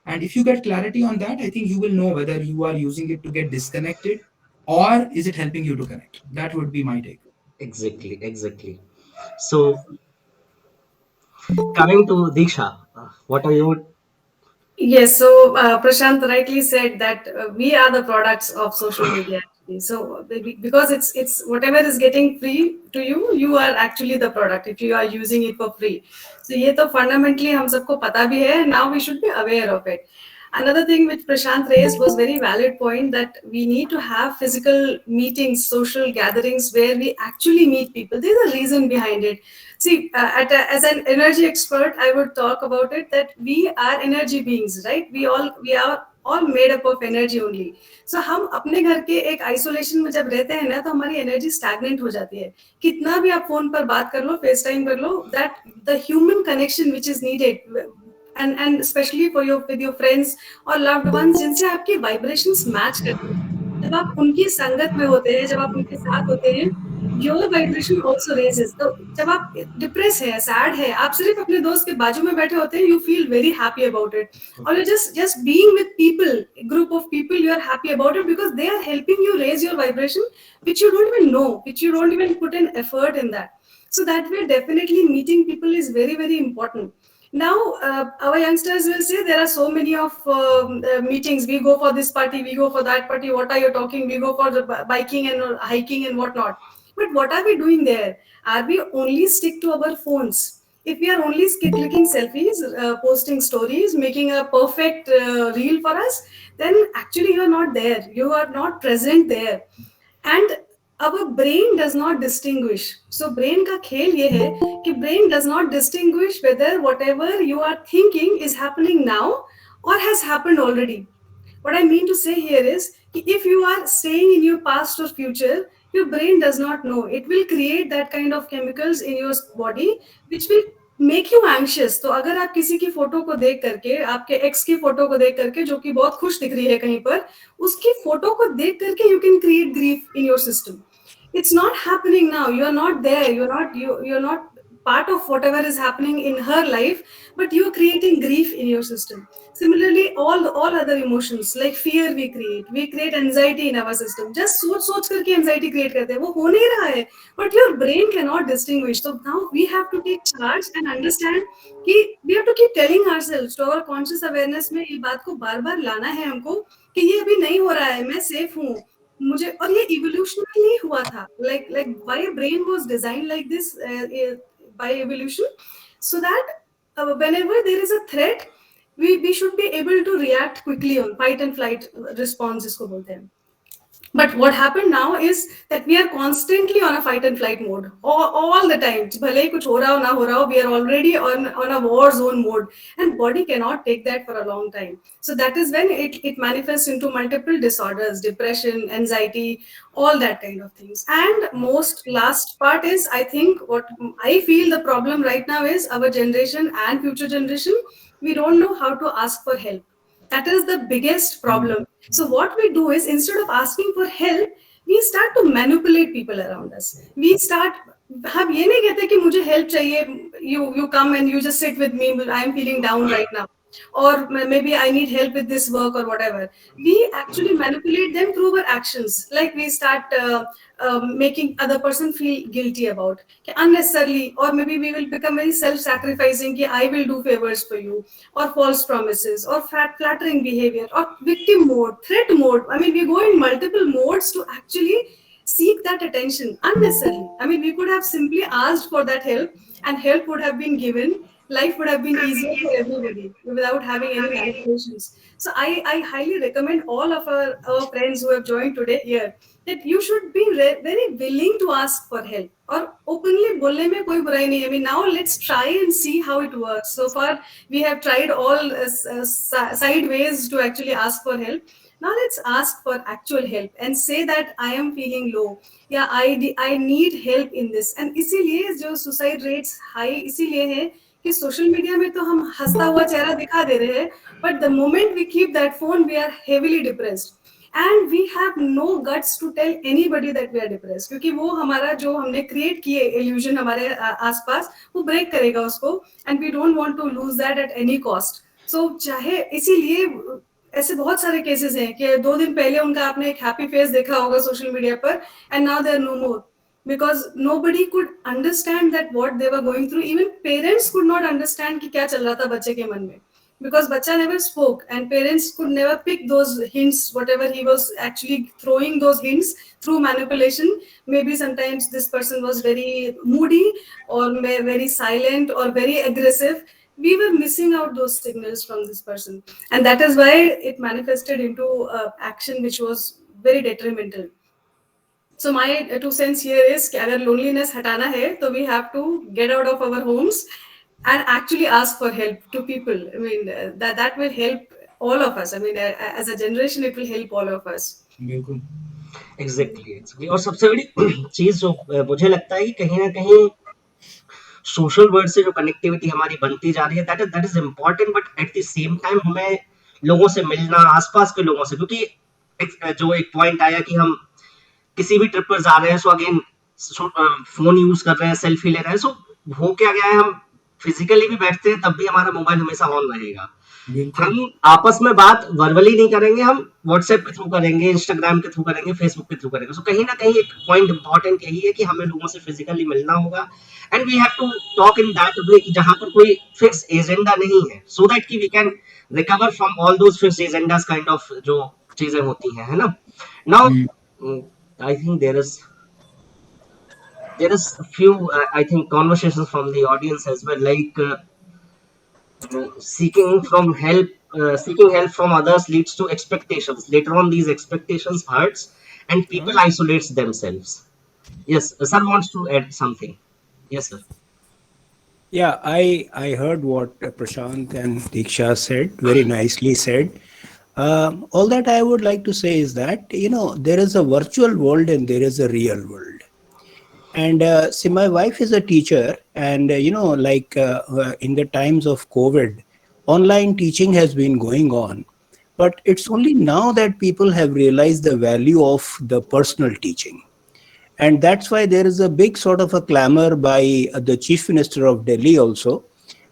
And if you get clarity on that, I think you will know whether you are using it to get disconnected or is it helping you to connect. That would be my take.
Exactly, exactly. So coming to Diksha, what are your
Yes, so Prashant rightly said that we are the products of social media. Actually. So because it's whatever is getting free to you, you are actually the product if you are using it for free. So ये तो fundamentally हम सबको पता भी है. Now we should be aware of it. Another thing which Prashant raised was very valid point that we need to have physical meetings, social gatherings where we actually meet people. There's a reason behind it. See, as an energy expert, I would talk about it that we are energy beings, right? We are all made up of energy only. So हम अपने घर के एक isolation में जब रहते हैं ना, तो हमारी एनर्जी स्टैग्नेंट हो जाती है. कितना भी आप फोन पर बात कर लो, फेस टाइम कर लो, that the human connection which is needed, and especially for your with your friends or loved ones जिनसे आपकी vibrations match करती हैं. जब आप उनकी संगत में होते हैं, जब आप उनके साथ होते हैं, your vibration also raises. तो जब आप डिप्रेस है, सैड है, आप सिर्फ अपने दोस्त के बाजू में बैठे होते हैं, you feel very happy about it. Or you're just being with people, a group of people, you are happy about it because they are helping you raise your vibration, which you don't even know, which you don't even put an effort in that. So that way, definitely meeting people is very, very important. Now, our youngsters will say there are so many of meetings. We go for this party, we go for that party. What are you talking? We go for the biking and hiking and whatnot. But what are we doing there? Are we only stick to our phones? If we are only clicking selfies, posting stories, making a perfect reel for us, then actually you are not there. You are not present there. And our brain does not distinguish. So brain ka khel ye hai ki brain does not distinguish whether whatever you are thinking is happening now or has happened already. What I mean to say here is ki if you are staying in your past or future, your brain does not know. It will create that kind of chemicals in your body which will make you anxious. तो अगर आप किसी की photo को देख करके, आपके x की फोटो को देख करके जो कि बहुत खुश दिख रही है कहीं पर, उसकी फोटो को देख करके you can create grief in your system. It's not happening now. You are not there. You're not part of whatever is happening in her life, but you're creating grief in your system. Similarly, all other emotions like fear we create anxiety in our system. Just सोच करके anxiety create करते हैं, वो हो नहीं रहा है, but your brain cannot distinguish. So now we have to take charge and understand कि we have to keep telling ourselves to our conscious awareness में ये बात को बार बार लाना है हमको कि ये अभी नहीं हो रहा है, मैं सेफ हूँ. मुझे और ये इवोल्यूशनली हुआ था, like why brain was designed like this by evolution, so that whenever there is a threat, we should be able to react quickly on fight and flight response इसको बोलते हैं. But what happened now is that we are constantly on a fight and flight mode all the time. भले ही कुछ हो रहा हो ना हो रहा हो, we are already on a war zone mode, and body cannot take that for a long time. So that is when it manifests into multiple disorders, depression, anxiety, all that kind of things. And most last part is, I think what I feel the problem right now is our generation and future generation, we don't know how to ask for help. That is the biggest problem. So what we do is instead of asking for help, we start to manipulate people around us. We start हम ये नहीं कहते कि मुझे help चाहिए, you come and you just sit with me, I am feeling down right now. or maybe I need help with this work or whatever. We actually manipulate them through our actions. Like we start making other person feel guilty about unnecessarily, or maybe we will become very self-sacrificing. Ki, I will do favors for you, or false promises, or flattering behavior, or victim mode, threat mode. I mean, we go in multiple modes to actually seek that attention unnecessarily. I mean, we could have simply asked for that help, and help would have been given. Life would have been easier for everybody without having any manipulations. So I highly recommend all of our friends who have joined today here that you should be very willing to ask for help, or openly बोलने में कोई बुराई नहीं. I mean, now let's try and see how it works. So far we have tried all side ways to actually ask for help. Now let's ask for actual help and say that I am feeling low. Yeah, I need help in this. And इसीलिए जो suicide rates high इसीलिए है कि social media में तो हम हंसता हुआ चेहरा दिखा दे रहे हैं, but the moment we keep that phone we are heavily depressed, and we have no guts to tell anybody that we are depressed, क्योंकि वो हमारा जो हमने क्रिएट किए इल्यूजन हमारे आसपास वो ब्रेक करेगा उसको, and we don't want to lose that at any cost. So चाहे इसीलिए ऐसे बहुत सारे केसेस हैं कि 2 दिन पहले उनका आपने एक हैप्पी फेस देखा होगा सोशल मीडिया पर, and now they are no more, because nobody could understand that what they were going through. Even parents could not understand कि क्या चल रहा था बच्चे के मन में, because बच्चा never spoke and parents could never pick those hints, whatever he was actually throwing those hints through manipulation. Maybe sometimes this person was very moody, or very silent, or very aggressive. We were missing out those signals from this person, and that is why it manifested into action which was very detrimental. So my 2 cents here is कि अगर loneliness हटाना है तो we have to get out of our homes and actually ask for help to people. I mean, that will help all of us. I mean, as a generation it will help all of us.
बिल्कुल.
Exactly. और सबसे बड़ी चीज जो मुझे लगता है कि कहीं ना कहीं सोशल वर्ल्ड से जो कनेक्टिविटी हमारी बनती जा रही है, that is important, but at the same time हमें लोगों से मिलना, आसपास के लोगों से, क्योंकि जो एक पॉइंट आया कि हम किसी भी ट्रिप पर जा रहे हैं, सो अगेन फोन यूज कर रहे हैं, सेल्फी ले रहे हैं, सो हो क्या गया है, हम फिजिकली भी बैठते हैं तब भी हमारा मोबाइल हमेशा ऑन रहेगा. हम आपस में बात वर्बली नहीं करेंगे, हम व्हाट्सएप के थ्रू करेंगे, इंस्टाग्राम के थ्रू करेंगे, फेसबुक के थ्रू करेंगे. सो कहीं ना कहीं एक पॉइंट इंपॉर्टेंट यही है कि हमें लोगों से फिजिकली मिलना होगा, and we have to talk in that way कि जहां पर कोई फिक्स एजेंडा नहीं है, सो दैट कि we can recover from all those fix agendas kind of जो चीजें होती हैं, है ना. Now I think there is a few I think conversations from the audience as well, like seeking help from others leads to expectations. Later on, these expectations hurts, and people isolates themselves. Yes, sir wants to add something. Yes, sir.
Yeah, I heard what Prashant and Deeksha said, very nicely said. All that I would like to say is that, there is a virtual world and there is a real world. And see, my wife is a teacher, and in the times of COVID, online teaching has been going on. But it's only now that people have realized the value of the personal teaching. And that's why there is a big sort of a clamor by the Chief Minister of Delhi also,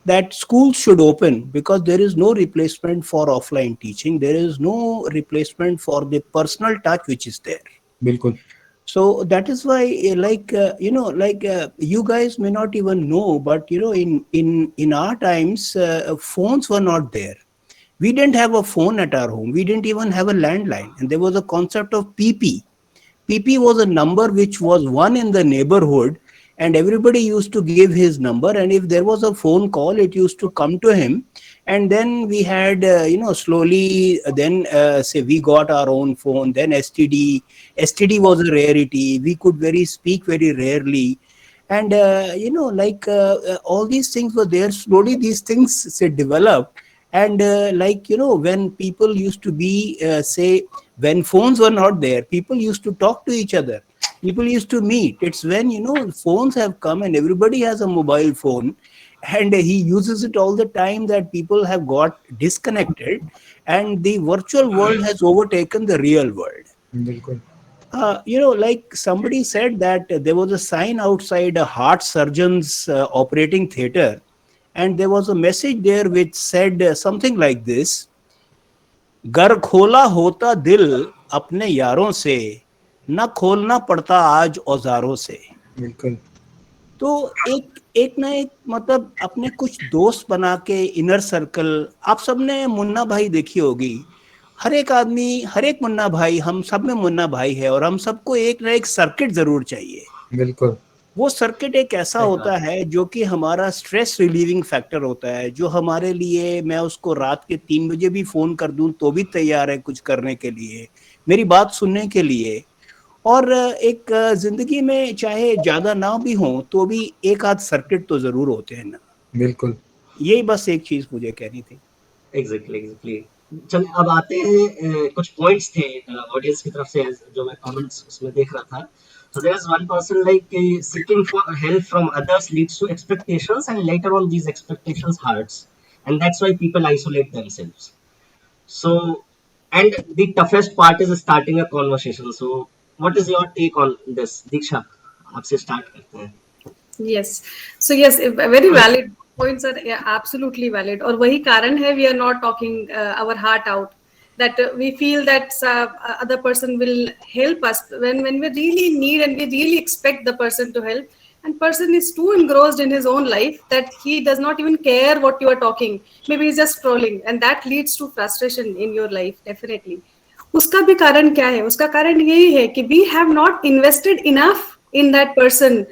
that schools should open, because there is no replacement for offline teaching. There is no replacement for the personal touch which is there.
बिल्कुल.
So that is why, you guys may not even know, but in our times, phones were not there. We didn't have a phone at our home. We didn't even have a landline, and there was a concept of PP. PP was a number which was one in the neighborhood, and everybody used to give his number, and if there was a phone call, it used to come to him. And then we had, slowly, then say we got our own phone, then STD was a rarity. We could speak very rarely. And, all these things were there. Slowly these things say developed. And when people used to be, when phones were not there, people used to talk to each other. People used to meet. It's when, phones have come and everybody has a mobile phone, and he uses it all the time, that people have got disconnected, and the virtual world has overtaken the real world.
बिल्कुल.
Like somebody said that there was a sign outside a heart surgeon's operating theater, and there was a message there which said something like this: घर खोला होता दिल अपने यारों से, न खोलना पड़ता आज औजारों से।
बिल्कुल।
तो एक एक ना एक मतलब अपने कुछ दोस्त बना के इनर सर्कल, आप सबने मुन्ना भाई देखी होगी, हर एक आदमी, हर एक मुन्ना भाई, हम सब में मुन्ना भाई है, और हम सबको एक ना एक सर्किट जरूर चाहिए।
बिल्कुल।
वो सर्किट एक ऐसा
सही
होता
बात।
है जो कि हमारा स्ट्रेस रिलीविंग फैक्टर होता है, जो हमारे लिए, मैं उसको रात के 3 बजे भी फोन कर दूं तो भी तैयार है कुछ करने के लिए, मेरी बात सुनने के लिए। और एक जिंदगी में चाहे ज्यादा ना भी हो तो भी एक आध सर्किट तो जरूर होते हैं ना।
बिल्कुल।
यही बस एक चीज मुझे कहनी थी।
Exactly exactly. चलिए अब आते हैं, कुछ पॉइंट्स थे ऑडियंस की तरफ से जो मैं कमेंट्स उसमें देख रहा था। So there is one person like seeking for help from others leads to expectations and later on these expectations hurts and that's why people isolate themselves. So and the toughest part is starting a conversation. So what is your take on this, Deeksha? आपसे start करते हैं।
Yes. So yes, very valid points are, yeah, absolutely valid. और वही कारण है we are not talking our heart out. That we feel that other person will help us when we really need and we really expect the person to help. And person is too engrossed in his own life that he does not even care what you are talking. Maybe he's just scrolling, and that leads to frustration in your life definitely. उसका भी कारण क्या है? उसका कारण यही है कि we have not invested enough in that person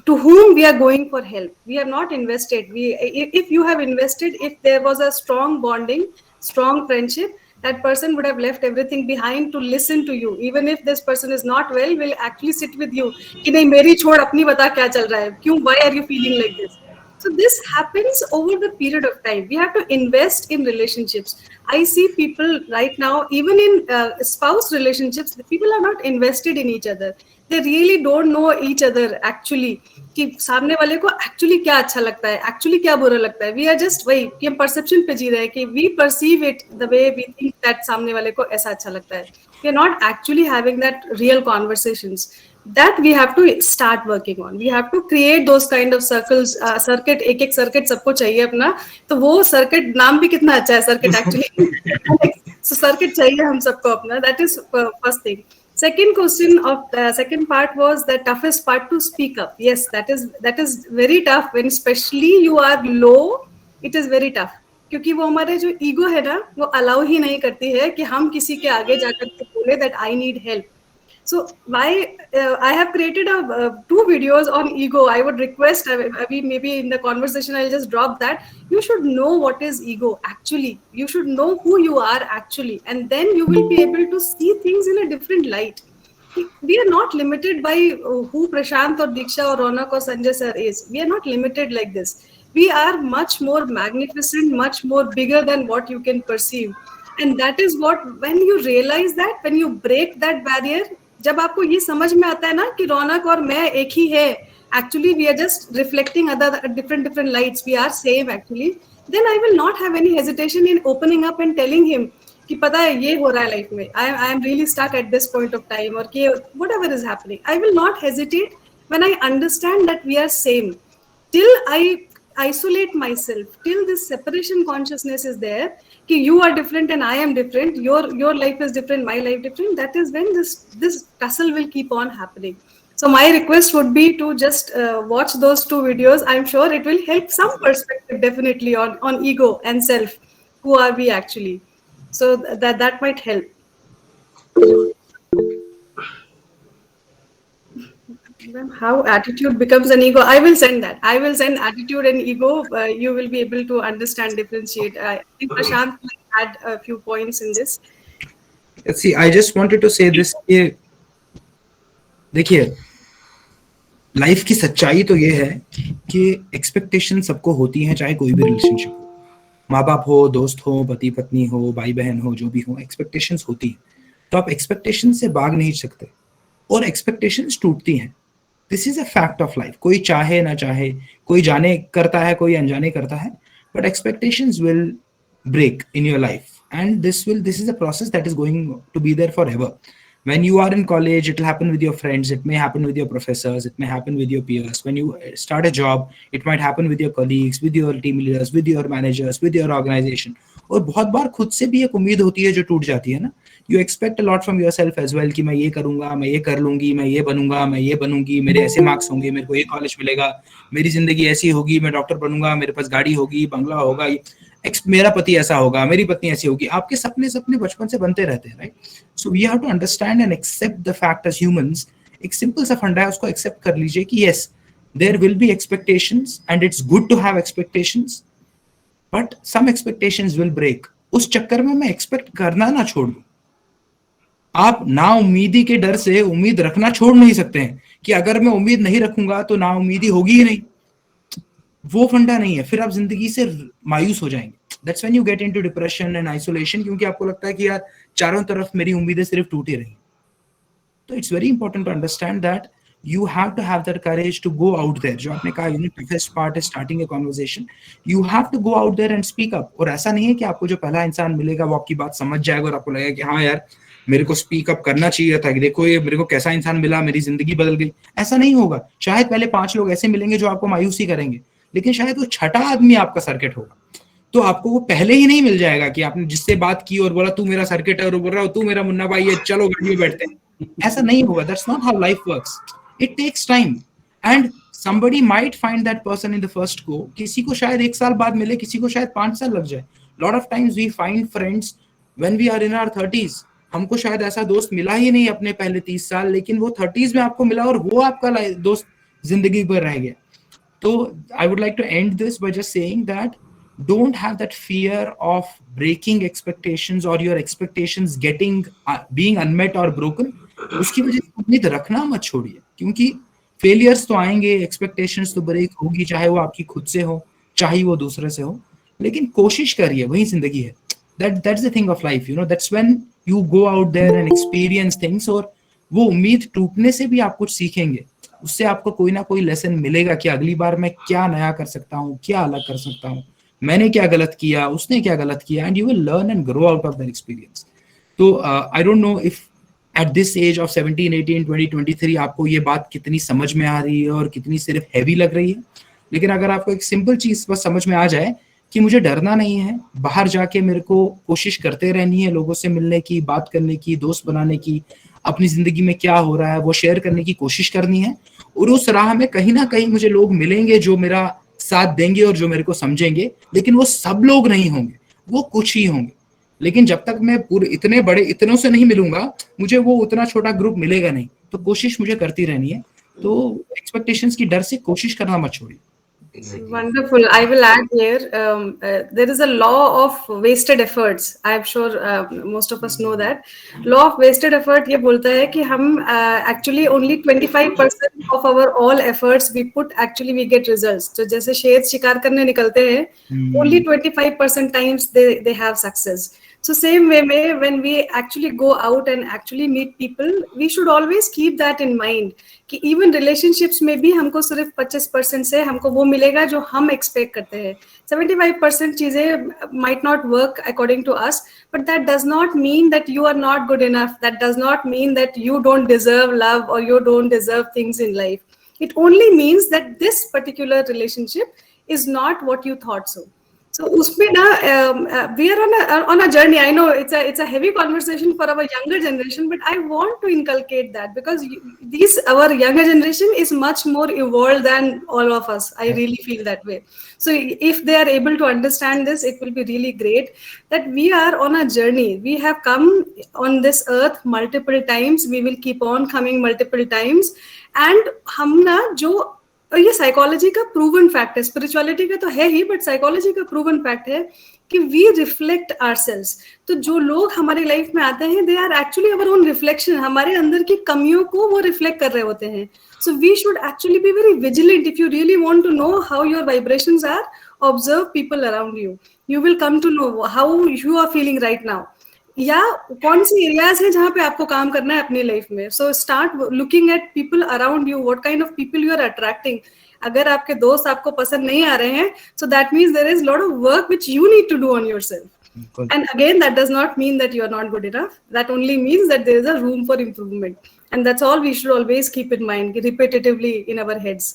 to whom we are going for help. We have not invested. If you have invested, if there was a strong bonding, strong friendship, that person would have left everything behind to listen to you. Even if this person is not well, will actually sit with you. कि नहीं मेरी छोड़ अपनी बता क्या चल रहा है? क्यों? Why are you feeling like this? So this happens over the period of time. We have to invest in relationships. I see people right now, even in spouse relationships, people are not invested in each other. They really don't know each other actually. कि सामने वाले को actually क्या अच्छा लगता है, actually क्या बुरा लगता है. वी आर जस्ट वही कि हम परसेप्शन पे जी रहे हैं कि we perceive it the way we think that सामने वाले को ऐसा अच्छा लगता है. We are not actually having that real conversations. That we have to start working on. We have to create those kind of circles, circuit. एक circuit सबको चाहिए अपना. तो वो circuit नाम भी कितना अच्छा है, circuit actually. So circuit चाहिए हम सबको अपना. That is first thing. Second question of the second part was the toughest part to speak up. Yes, that is very tough when especially you are low. It is very tough. क्योंकि वो हमारे जो ego है ना, वो allow ही नहीं करती है कि हम किसी के आगे जाकर के बोले that I need help. So why I have created 2 videos on ego. I would request, maybe in the conversation I'll just drop that. You should know what is ego actually. You should know who you are actually, and then you will be able to see things in a different light. We are not limited by who Prashant or Deeksha or Ronak or Sanjay sir is. We are not limited like this. We are much more magnificent, much more bigger than what you can perceive. And that is what, when you realize that, when you break that barrier, जब आपको ये समझ में आता है ना कि रौनक और मैं एक ही है, actually we are just reflecting other different lights, we are same actually, then I will not have any hesitation in opening up and telling him कि पता है ये हो रहा है लाइफ में, I am really stuck at this point of time, और कि whatever is happening, I will not hesitate when I understand that we are same. Till I isolate myself, till this separation consciousness is there, कि you are different and I am different, your life is different, my life different, that is when this tussle will keep on happening. So my request would be to just watch those 2 videos. I'm sure it will help some perspective definitely on ego and self. Who are we actually? So that might help. How attitude becomes an ego. I will send that. I will send attitude and ego. You will be able to understand, differentiate. I think Prashant had a few points in this.
See, I just wanted to say this कि देखिए, life की सच्चाई तो ये है कि expectation सबको होती हैं, चाहे कोई भी रिलेशनशिप हो, माँ बाप हो, दोस्त हो, पति पत्नी हो, भाई बहन हो, जो भी हो, एक्सपेक्टेशंस होती हैं. तो आप एक्सपेक्टेशन से भाग नहीं सकते और एक्सपेक्टेशंस टूटती हैं. This is a fact of life. कोई चाहे ना चाहे, कोई जाने करता है, कोई अनजाने करता है, but expectations will break in your life and this is a process that is going to be there forever. When you are in college, it will happen with your friends, it may happen with your professors, it may happen with your peers. When you start a job, it might happen with your colleagues, with your team leaders, with your managers, with your organization. और बहुत बार खुद से भी एक उम्मीद होती है जो टूट जाती है ना. You expect a lot from yourself as well कि मैं ये करूंगा, मैं ये कर लूंगी, मैं ये बनूंगा, मैं ये बनूंगी, मेरे ऐसे मार्क्स होंगे, मेरे को ये कॉलेज मिलेगा, मेरी जिंदगी ऐसी होगी, मैं डॉक्टर बनूंगा, मेरे पास गाड़ी होगी, बंगला होगा, मेरा पति ऐसा होगा, मेरी पत्नी ऐसी होगी. आपके सपने सपने बचपन से बनते रहते हैं, right. So we have to understand and accept the fact as humans. एक सिंपल सा फंडा है, उसको एक्सेप्ट कर लीजिए कि yes, there will be expectations and it's good to have expectations, but some expectations will break. उस चक्कर में मैं एक्सपेक्ट करना ना छोड़ दूं. आप ना उम्मीदी के डर से उम्मीद रखना छोड़ नहीं सकते हैं कि अगर मैं उम्मीद नहीं रखूंगा तो ना उम्मीदी होगी ही नहीं. वो फंडा नहीं है, फिर आप जिंदगी से मायूस हो जाएंगे. That's when you get into depression and isolation, क्योंकि आपको लगता है कि यार चारों तरफ मेरी उम्मीदें सिर्फ टूट ही रही. तो it's very important to understand that you have to have that courage to go out there. जो आपने कहा, toughest part is starting a conversation. You have to go out there and speak up. और ऐसा नहीं है कि आपको जो पहला इंसान मिलेगा वो आपकी बात समझ जाएगा और आपको लगेगा कि हाँ यार मेरे को स्पीक अप करना चाहिए था, कि देखो ये मेरे को कैसा इंसान मिला, मेरी जिंदगी बदल गई. ऐसा नहीं होगा. शायद पहले 5 लोग ऐसे मिलेंगे जो आपको मायूसी करेंगे, लेकिन शायद वो छठा आदमी आपका सर्किट होगा. तो आपको वो पहले ही नहीं मिल जाएगा कि आपने जिससे बात की और बोला तू मेरा सर्किट है, और बोल रहा हो तू मेरा मुन्ना भाई है, चलो गाड़ी में बैठते हैं. ऐसा नहीं होगा. That's not how life works. It takes time and somebody might find that person in the first go. किसी को शायद 1 साल बाद मिले, किसी को शायद 5 साल लग जाए. Lot of times we find friends when we are in our 30s. हमको शायद ऐसा दोस्त मिला ही नहीं अपने पहले 30 साल, लेकिन वो 30s में आपको मिला और वो आपका दोस्त जिंदगी भर रह गया. तो I would like to end this by just saying that don't have that fear of breaking expectations or your expectations getting being unmet or broken. उसकी वजह से उम्मीद रखना मत छोड़िए, क्योंकि फेलियर्स तो आएंगे, एक्सपेक्टेशंस तो ब्रेक होगी, चाहे वो आपकी खुद से हो, चाहे वो दूसरे से हो, लेकिन कोशिश करिए, वही जिंदगी है. that's the thing of life, that's when you go out there and experience things. और वो उम्मीद टूटने से भी आप कुछ सीखेंगे, उससे आपको कोई ना कोई लेसन मिलेगा कि अगली बार मैं क्या नया कर सकता हूँ, क्या अलग कर सकता हूँ, मैंने क्या गलत किया, उसने क्या गलत किया, and you will learn and grow out of that experience. तो I don't know if at this age of 17, 18, 20, 23 आपको ये बात कितनी समझ में आ रही है और कितनी सिर्फ हैवी लग रही है. लेकिन अगर आपको एक सिंपल चीज बस समझ में आ जाए कि मुझे डरना नहीं है, बाहर जाके मेरे को कोशिश करते रहनी है, लोगों से मिलने की, बात करने की, दोस्त बनाने की, अपनी जिंदगी में क्या हो रहा है वो शेयर करने की कोशिश करनी है. और उस राह में कहीं ना कहीं मुझे लोग मिलेंगे जो मेरा साथ देंगे और जो मेरे को समझेंगे, लेकिन वो सब लोग नहीं होंगे, वो कुछ ही होंगे. लेकिन जब तक मैं पूरे इतने बड़े इतनों से नहीं मिलूंगा, मुझे वो उतना छोटा ग्रुप मिलेगा नहीं. तो कोशिश मुझे करती रहनी है. तो एक्सपेक्टेशंस की डर से कोशिश करना मत छोड़िए.
Exactly.
Wonderful. I will add here, there is a law of wasted efforts. I'm sure most of us know that. Law of wasted effort ये बोलता है कि हम actually only 25% of our all efforts we put, actually we get results. तो जैसे शेर शिकार करने निकलते हैं, only 25% times they have success. So same way में when we actually go out and actually meet people, we should always keep that in mind कि even relationships में भी हमको सिर्फ 25% से हमको वो मिलेगा जो हम expect करते हैं. 75% चीजें might not work according to us, but that does not mean that you are not good enough. That does not mean that you don't deserve love or you don't deserve things in life. It only means that this particular relationship is not what you thought so. So उसमें ना we are on a journey. I know it's a heavy conversation for our younger generation, but I want to inculcate that because our younger generation is much more evolved than all of us. I really feel that way. So if they are able to understand this, it will be really great that we are on a journey. We have come on this earth multiple times. We will keep on coming multiple times, and हम ना जो और ये psychology का proven fact है, spirituality का तो है ही, बट साइकोलॉजी का प्रूवन फैक्ट है कि वी रिफ्लेक्ट आवरसेल्व्स. तो जो लोग हमारी लाइफ में आते हैं, they are actually our own reflection. हमारे अंदर की कमियों को वो रिफ्लेक्ट कर रहे होते हैं. So we should actually be very vigilant. If you really want to know how your vibrations are, observe people around you. You will come to know how you are feeling right now, या कौन सी areas है जहाँ पे आपको काम करना है अपनी लाइफ में. So start looking at people around you, what kind of people you are attracting. अगर आपके दोस्त आपको पसंद नहीं आ रहे हैं, so that means there is lot of work which you need to do on yourself.
बिल्कुल
And again, that does not mean that you are not good enough. That only means that there is a room for improvement. And that's all we should always keep in mind repetitively in our heads.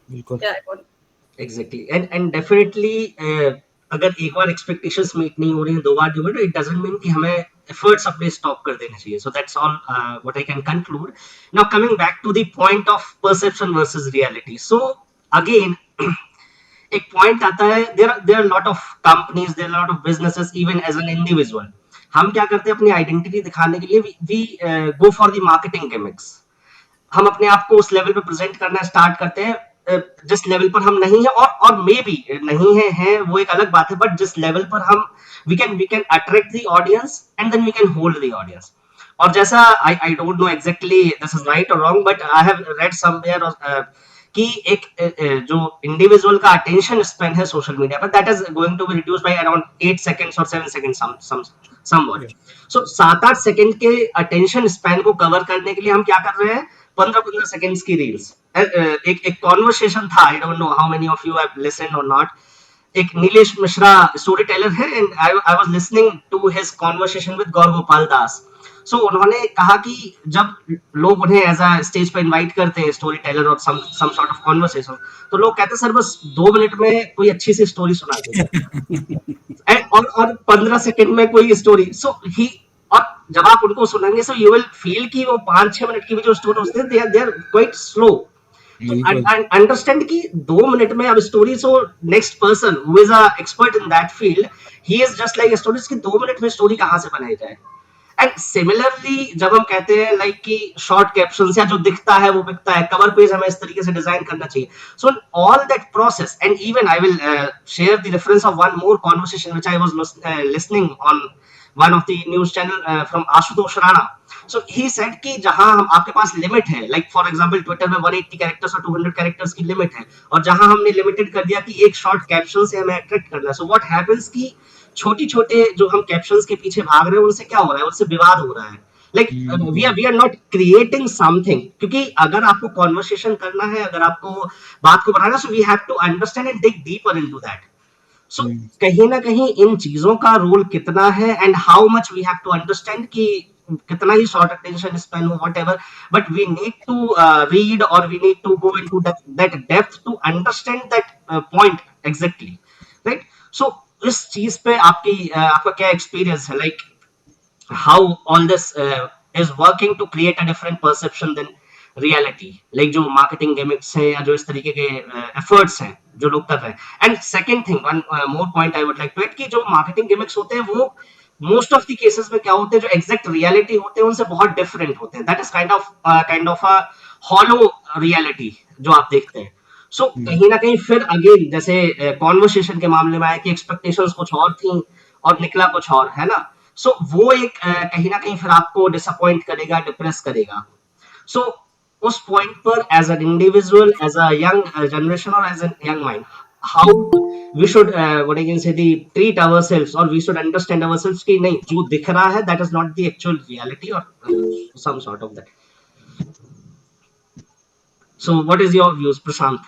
बिल्कुल
Yeah, I want.
Exactly and definitely अगर एक बार expectations meet नहीं हो रही हैं, दो बार नहीं हो रही, इट डजंट मीन कि हमें एफर्ट्स अपने स्टॉप कर देने चाहिए. So that's all what I can conclude. Now coming back to the point of perception versus reality. So again एक पॉइंट आता है, there lot of companies, there lot of businesses, even as an individual हम क्या करते हैं अपनी identity दिखाने के लिए we go for the marketing gimmicks. हम अपने आप को उस लेवल पे प्रेजेंट करना स्टार्ट करते हैं जिस लेवल पर हम नहीं है, और मे बी नहीं है वो एक अलग बात है, बट जिस लेवल पर हम we can attract the audience and then we can hold the audience. और जैसा I don't know exactly this is right और wrong, but I have read somewhere कि एक जो इंडिविजुअल का अटेंशन स्पेन है सोशल मीडिया पर, that is going to be reduce by around 8 seconds और 7 सेकंड्स समवॉट. सो 7-8 सेकंड के attention span को कवर करने के लिए हम क्या कर रहे हैं, 15-15 सेकंड्स की रील्स. एक कॉन्वर्सेशन था, I don't know how many of you have listened और नॉट. एक नीलेश मिश्रा स्टोरी टेलर है, and I was listening to his conversation with Gaur Gopal Das. So उन्होंने कहा कि जब लोग उन्हें एज अ स्टेज पर इनवाइट करते हैं, स्टोरी टेलर और सम सॉर्ट ऑफ कॉन्वर्सेशन, तो लोग कहते हैं सर बस 2 मिनट में कोई अच्छी सी स्टोरी सुना दीजिए, और 15 सेकंड में कोई स्टोरी. सो ही, और जब आप उनको सुनेंगे सो यू विल फील कि वो 5-6 मिनट की भी जो स्टोरी होती है दे आर क्वाइट स्लो. तो अंडरस्टैंड कि 2 मिनट में अब story, so next person who is a expert in that field, he is just like stories की 2 मिनट में स्टोरी कहां से बनाई जाए. एंड सिमिलरली जब हम कहते हैं लाइक कि शॉर्ट कैप्शंस या जो दिखता है वो बिकता है, कवर पेज हमें इस तरीके से डिजाइन करना चाहिए. So all that process, and even I will share the reference of one more conversation which I was listening on one of the news channel from Ashutosh Rana. So he said कि जहां हम आपके पास limit है, like for example Twitter में 180 characters और 200 characters की limit है, और जहां हमने लिमिटेड कर दिया कि एक शॉर्ट कैप्शन से हमें अट्रैक्ट करना है, so what happens कि छोटी छोटे जो हम कैप्शंस के पीछे भाग रहे हैं उनसे क्या हो रहा है, उनसे विवाद हो रहा है. Like we are not creating something, क्योंकि अगर आपको कॉन्वर्सेशन करना है, अगर आपको बात को बढ़ाना, so we have to understand and dig deeper into that. So कहीं ना कहीं इन चीजों का रोल कितना है, and how much we have to understand कि कितना ही शॉर्ट अटेंशन स्पैन हो, whatever, but we need to read और we need to go into that depth to understand that point exactly, right. So इस चीज पे आपका क्या एक्सपीरियंस है, like how all this is working to create a different perception than reality, like जो marketing gimmicks हैं या जो इस तरीके के efforts हैं जो लोग कर रहे हैं. And second thing, one more point I would like to add कि जो marketing gimmicks होते हैं वो most of the cases में क्या होते हैं, जो exact reality होते हैं उनसे बहुत different होते हैं. That is kind of a hollow reality जो आप देखते हैं. सो कहीं ना कहीं फिर अगेन जैसे कॉन्वर्सेशन के मामले में आया कि एक्सपेक्टेशंस कुछ और थी और निकला कुछ और, है ना. सो वो एक कहीं ना कहीं फिर आपको डिसअपॉइंट करेगा, डिप्रेस करेगा. सो उस पॉइंट पर as an individual, as a young generation और as an young mind, how we should what I can say treat ourselves, और वी शुड अंडरस्टैंड आवरसेल्व्स कि नहीं, जो दिख रहा है that is not the actual reality और some sort of that. So what is your views Prashant?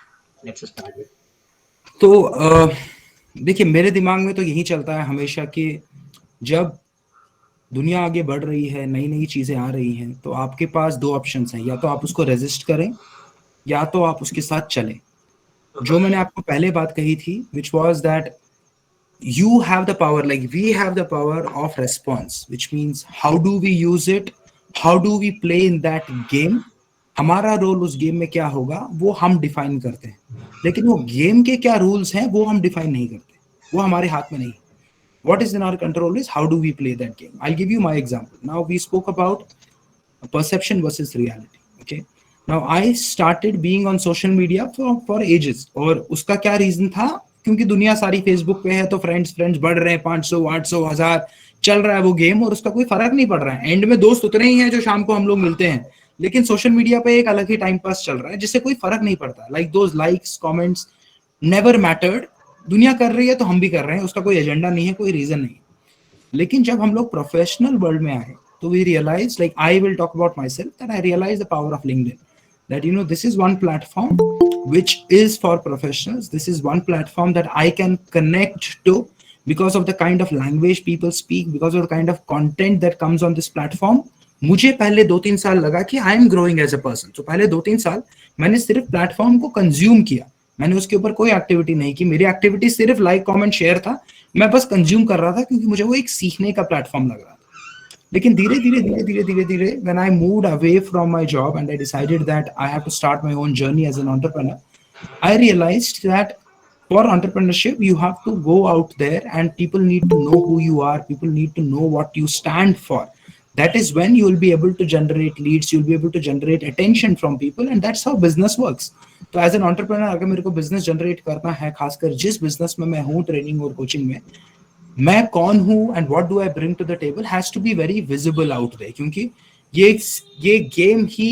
Let's start with.
तो देखिए मेरे दिमाग में तो यही चलता है हमेशा कि जब दुनिया आगे बढ़ रही है, नई नई चीजें आ रही हैं, तो आपके पास दो ऑप्शंस हैं, या तो आप उसको रेजिस्ट करें या तो आप उसके साथ चलें. जो मैंने आपको पहले बात कही थी, which was that you have the power, like we have the power of response, which means how do we use it, how do we play in that game. हमारा रोल उस गेम में क्या होगा वो हम डिफाइन करते हैं, लेकिन वो गेम के क्या रूल्स हैं वो हम डिफाइन नहीं करते, वो हमारे हाथ में नहीं. What is in our control is how do we play that game. I'll give you my example. Now we spoke about perception versus reality. Okay. Now I started being on social media for ages. और उसका क्या reason था, क्योंकि दुनिया सारी Facebook पे है, तो फ्रेंड्स बढ़ रहे हैं, 500 800 1000 चल रहा है वो गेम, और उसका कोई फर्क नहीं पड़ रहा है. एंड में दोस्त उतने ही हैं जो शाम को हम लोग मिलते हैं, लेकिन सोशल मीडिया पे एक अलग ही टाइम पास चल रहा है जिससे कोई फर्क नहीं पड़ता. Like those likes comments never mattered. दुनिया कर रही है तो हम भी कर रहे हैं, उसका कोई एजेंडा नहीं है, कोई रीजन नहीं. लेकिन जब हम लोग प्रोफेशनल वर्ल्ड में आए तो we realize, like I will talk about myself, that I realize the power of LinkedIn. That this is one platform which is for professionals. This is one platform that I can connect to because of the kind of language people speak, because of the kind of content that comes on this platform. मुझे पहले 2-3 साल लगा कि I am growing as a person. तो पहले 2-3 साल मैंने सिर्फ प्लेटफॉर्म को कंज्यूम किया, मैंने उसके ऊपर कोई एक्टिविटी नहीं की. मेरी एक्टिविटी सिर्फ लाइक कमेंट शेयर था, मैं बस कंज्यूम कर रहा था क्योंकि मुझे वो एक सीखने का प्लेटफॉर्म लग रहा था. लेकिन धीरे धीरे धीरे धीरे धीरे धीरे when I moved away from my job and I decided that I have to start my own journey as an entrepreneur, I realized that for entrepreneurship, you have to go out there and people need to know who you are. People need to know what you stand for. That is when you will be able to generate leads. You'll be able to generate attention from people, and that's how business works. तो as an entrepreneur, अगर मेरे को business generate करना है, खासकर जिस business में मैं हूँ, ट्रेनिंग और कोचिंग में, मैं कौन हूँ and what do I bring to the table has to be very visible out there. क्योंकि ये गेम ही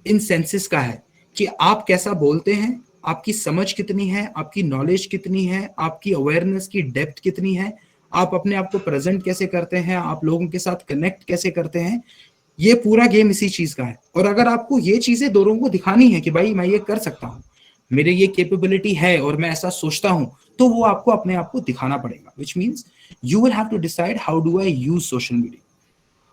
इन सेंसेस का है कि आप कैसा बोलते हैं, आपकी समझ कितनी है, आपकी नॉलेज कितनी है, आपकी अवेयरनेस की डेप्थ कितनी है, आप अपने आप को प्रेजेंट कैसे करते हैं, आप लोगों के साथ कनेक्ट कैसे करते हैं. ये पूरा गेम इसी चीज का है. और अगर आपको ये चीजें दो लोगों को दिखानी है कि भाई मैं ये कर सकता हूँ, मेरे ये कैपेबिलिटी है और मैं ऐसा सोचता हूँ, तो वो आपको अपने आप को दिखाना पड़ेगा. Which means you will have to decide how do I use social media.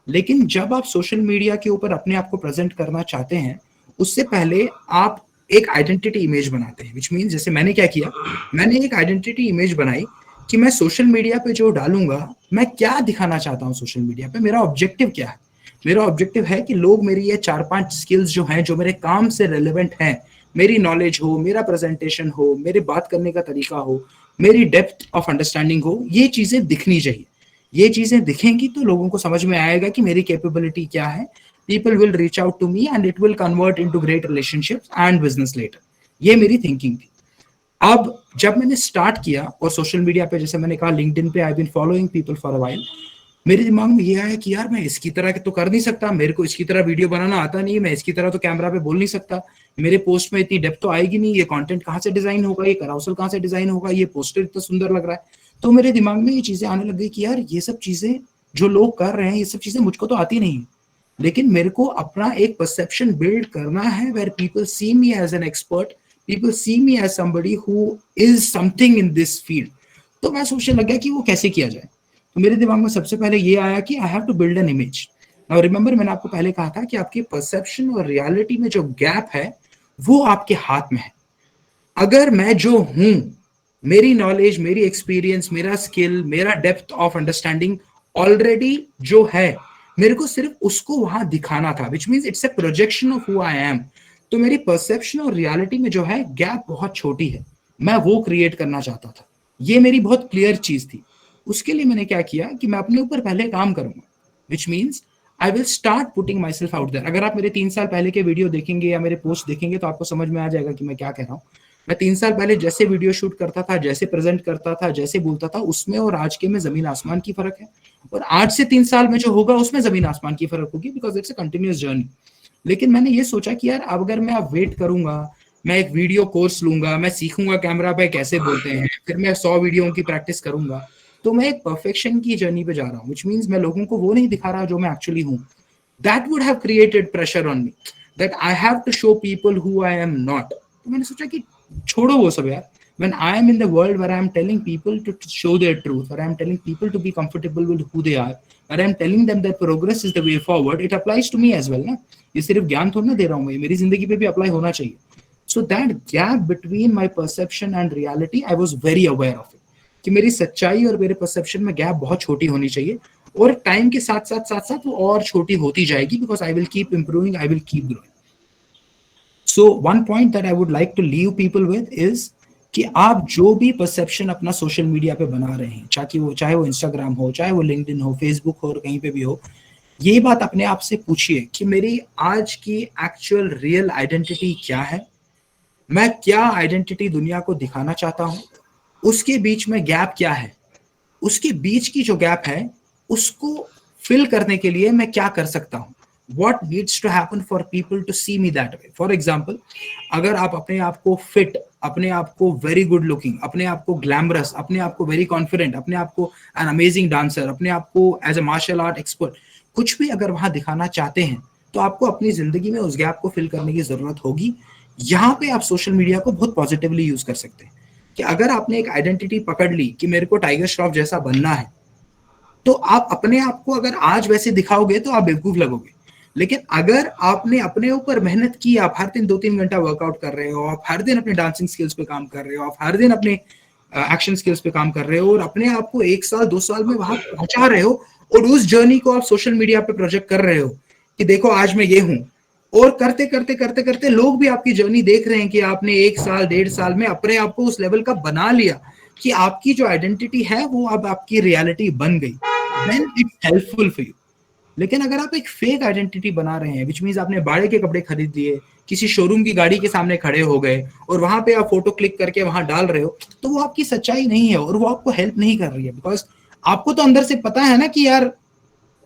लेकिन जब आप सोशल मीडिया के ऊपर अपने आप को प्रेजेंट करना चाहते हैं, उससे पहले आप एक आइडेंटिटी इमेज बनाते हैं. विच मीन्स जैसे मैंने क्या किया, मैंने एक आइडेंटिटी इमेज बनाई कि मैं सोशल मीडिया पे जो डालूंगा, मैं क्या दिखाना चाहता हूँ सोशल मीडिया पे, मेरा ऑब्जेक्टिव क्या है. मेरा ऑब्जेक्टिव है कि लोग मेरी ये 4-5 स्किल्स जो हैं, जो मेरे काम से रिलेवेंट हैं, मेरी नॉलेज हो, मेरा प्रेजेंटेशन हो, मेरे बात करने का तरीका हो, मेरी डेप्थ ऑफ अंडरस्टैंडिंग हो, ये चीजें दिखनी चाहिए. ये चीजें दिखेंगी तो लोगों को समझ में आएगा कि मेरी कैपेबिलिटी क्या है. People will reach out to me and it will convert into great relationships and business later. ये मेरी थिंकिंग थी. अब जब मैंने स्टार्ट किया और सोशल मीडिया पे, जैसे मैंने कहा, लिंक्डइन पे I been following people for a while, मेरे दिमाग में ये आया कि यार मैं इसकी तरह तो कर नहीं सकता, मेरे को इसकी तरह वीडियो बनाना आता नहीं, मैं इसकी तरह तो कैमरा पे बोल नहीं सकता, मेरे पोस्ट में इतनी डेप्थ तो आएगी नहीं, ये कंटेंट कहाँ से डिजाइन होगा, ये कराउसल कहाँ से डिजाइन होगा, ये पोस्टर इतना सुंदर लग रहा है. तो मेरे दिमाग में ये चीजें आने लग गई कि यार ये सब चीजें जो लोग कर रहे हैं, ये सब चीजें मुझको तो आती नहीं. लेकिन मेरे को अपना एक परसेप्शन बिल्ड करना है where people see me as an expert, people see me as somebody who is something in this field. तो मैं सोचने लग गया कि वो कैसे किया जाए. तो मेरे दिमाग में सबसे पहले ये आया कि I have to build an image. Now remember, मैंने आपको पहले कहा था कि आपके परसेप्शन और रियलिटी में जो गैप है वो आपके हाथ में है. अगर मैं जो हूं, मेरी नॉलेज, मेरी एक्सपीरियंस, मेरा स्किल, मेरा डेप्थ ऑफ अंडरस्टैंडिंग ऑलरेडी जो है, मेरे को सिर्फ उसको वहां दिखाना था. Which means it's a projection of who I M. तो मेरी परसेप्शन और रियलिटी में जो है गैप बहुत छोटी है, मैं वो क्रिएट करना चाहता था. ये मेरी बहुत क्लियर चीज थी. उसके लिए मैंने क्या किया कि मैं अपने ऊपर पहले काम करूंगा. Which means I will start putting myself out there. अगर आप मेरे 3 साल पहले के वीडियो देखेंगे या मेरे पोस्ट देखेंगे तो आपको समझ में आ जाएगा कि मैं क्या कह रहा हूँ. मैं 3 साल पहले जैसे वीडियो शूट करता था, जैसे प्रेजेंट करता था, जैसे बोलता था, उसमें और आज के में जमीन आसमान की फर्क है. और आज से 3 साल में जो होगा उसमें जमीन आसमान की फर्क होगी, because it's a continuous journey. लेकिन मैंने ये सोचा कि यार अब अगर मैं अब वेट करूंगा, मैं एक वीडियो कोर्स लूंगा, मैं सीखूंगा कैमरा पे कैसे बोलते हैं, फिर मैं 100 वीडियो की प्रैक्टिस करूंगा, तो मैं एक परफेक्शन की जर्नी पे जा रहा हूँ. विच मीन्स मैं लोगों को वो नहीं दिखा रहा जो मैं एक्चुअली हूँ. That would have created pressure on me, that I have to show people who I am not. तो मैंने सोचा कि छोड़ो वो सब यार. When I am in the world where I am telling people to show their truth, where I am telling people to be comfortable with who they are, where I am telling them that progress is the way forward, it applies to me as well. ना, ये सिर्फ ज्ञान थोड़ा ना दे रहा हूँ, ये मेरी जिंदगी पे भी अप्लाई होना चाहिए. So that gap between my perception and reality, I was very aware of it. कि मेरी सच्चाई और मेरे परसेप्शन में गैप बहुत छोटी होनी चाहिए, और टाइम के साथ साथ वो और छोटी होती जाएगी, because I will keep improving, I will keep growing. So one point that I would like to leave people with is कि आप जो भी परसेप्शन अपना सोशल मीडिया पे बना रहे हैं, चाहे वो इंस्टाग्राम हो, चाहे वो लिंक्डइन हो, फेसबुक हो, और कहीं पे भी हो, ये बात अपने आप से पूछिए कि मेरी आज की एक्चुअल रियल आइडेंटिटी क्या है, मैं क्या आइडेंटिटी दुनिया को दिखाना चाहता हूँ, उसके बीच में गैप क्या है, उसके बीच की जो गैप है उसको फिल करने के लिए मैं क्या कर सकता हूँ. What needs to happen for people to see me that way? For example, अगर आप अपने आप को फिट, अपने आप को वेरी गुड लुकिंग, अपने आप को ग्लैमरस, अपने आप को वेरी कॉन्फिडेंट, अपने आप को एन अमेजिंग डांसर, अपने आप को as a martial art expert, कुछ भी अगर वहां दिखाना चाहते हैं, तो आपको अपनी जिंदगी में उस गैप को फिल करने की जरूरत होगी. यहाँ पे आप सोशल मीडिया को बहुत पॉजिटिवली यूज कर सकते हैं. कि अगर आपने एक आइडेंटिटी पकड़ ली कि मेरे को टाइगर श्रॉफ जैसा बनना है, तो आप अपने आप को अगर आज वैसे दिखाओगे तो आप बेवकूफ लगोगे। लेकिन अगर आपने अपने ऊपर मेहनत की, आप हर दिन 2-3 घंटा वर्कआउट कर रहे हो, आप हर दिन अपने डांसिंग स्किल्स पे काम कर रहे हो, आप हर दिन अपने एक्शन स्किल्स पे काम कर रहे हो और अपने आप को 1 साल 2 साल में वहां पहुंचा रहे हो, और उस जर्नी को आप सोशल मीडिया पे प्रोजेक्ट कर रहे हो कि देखो आज मैं ये हूं, और करते करते करते करते लोग भी आपकी जर्नी देख रहे हैं कि आपने 1 साल 1.5 साल में अपने आप को उस लेवल का बना लिया कि आपकी जो आइडेंटिटी है वो अब आपकी रियलिटी बन गई, then it's helpful for you. लेकिन अगर आप एक फेक आइडेंटिटी बना रहे हैं, विच मीन्स आपने बाड़े के कपड़े खरीद लिए, किसी शोरूम की गाड़ी के सामने खड़े हो गए और वहां पे आप फोटो क्लिक करके वहां डाल रहे हो, तो वो आपकी सच्चाई नहीं है और वो आपको हेल्प नहीं कर रही है। बिकॉज आपको तो अंदर से पता है ना कि यार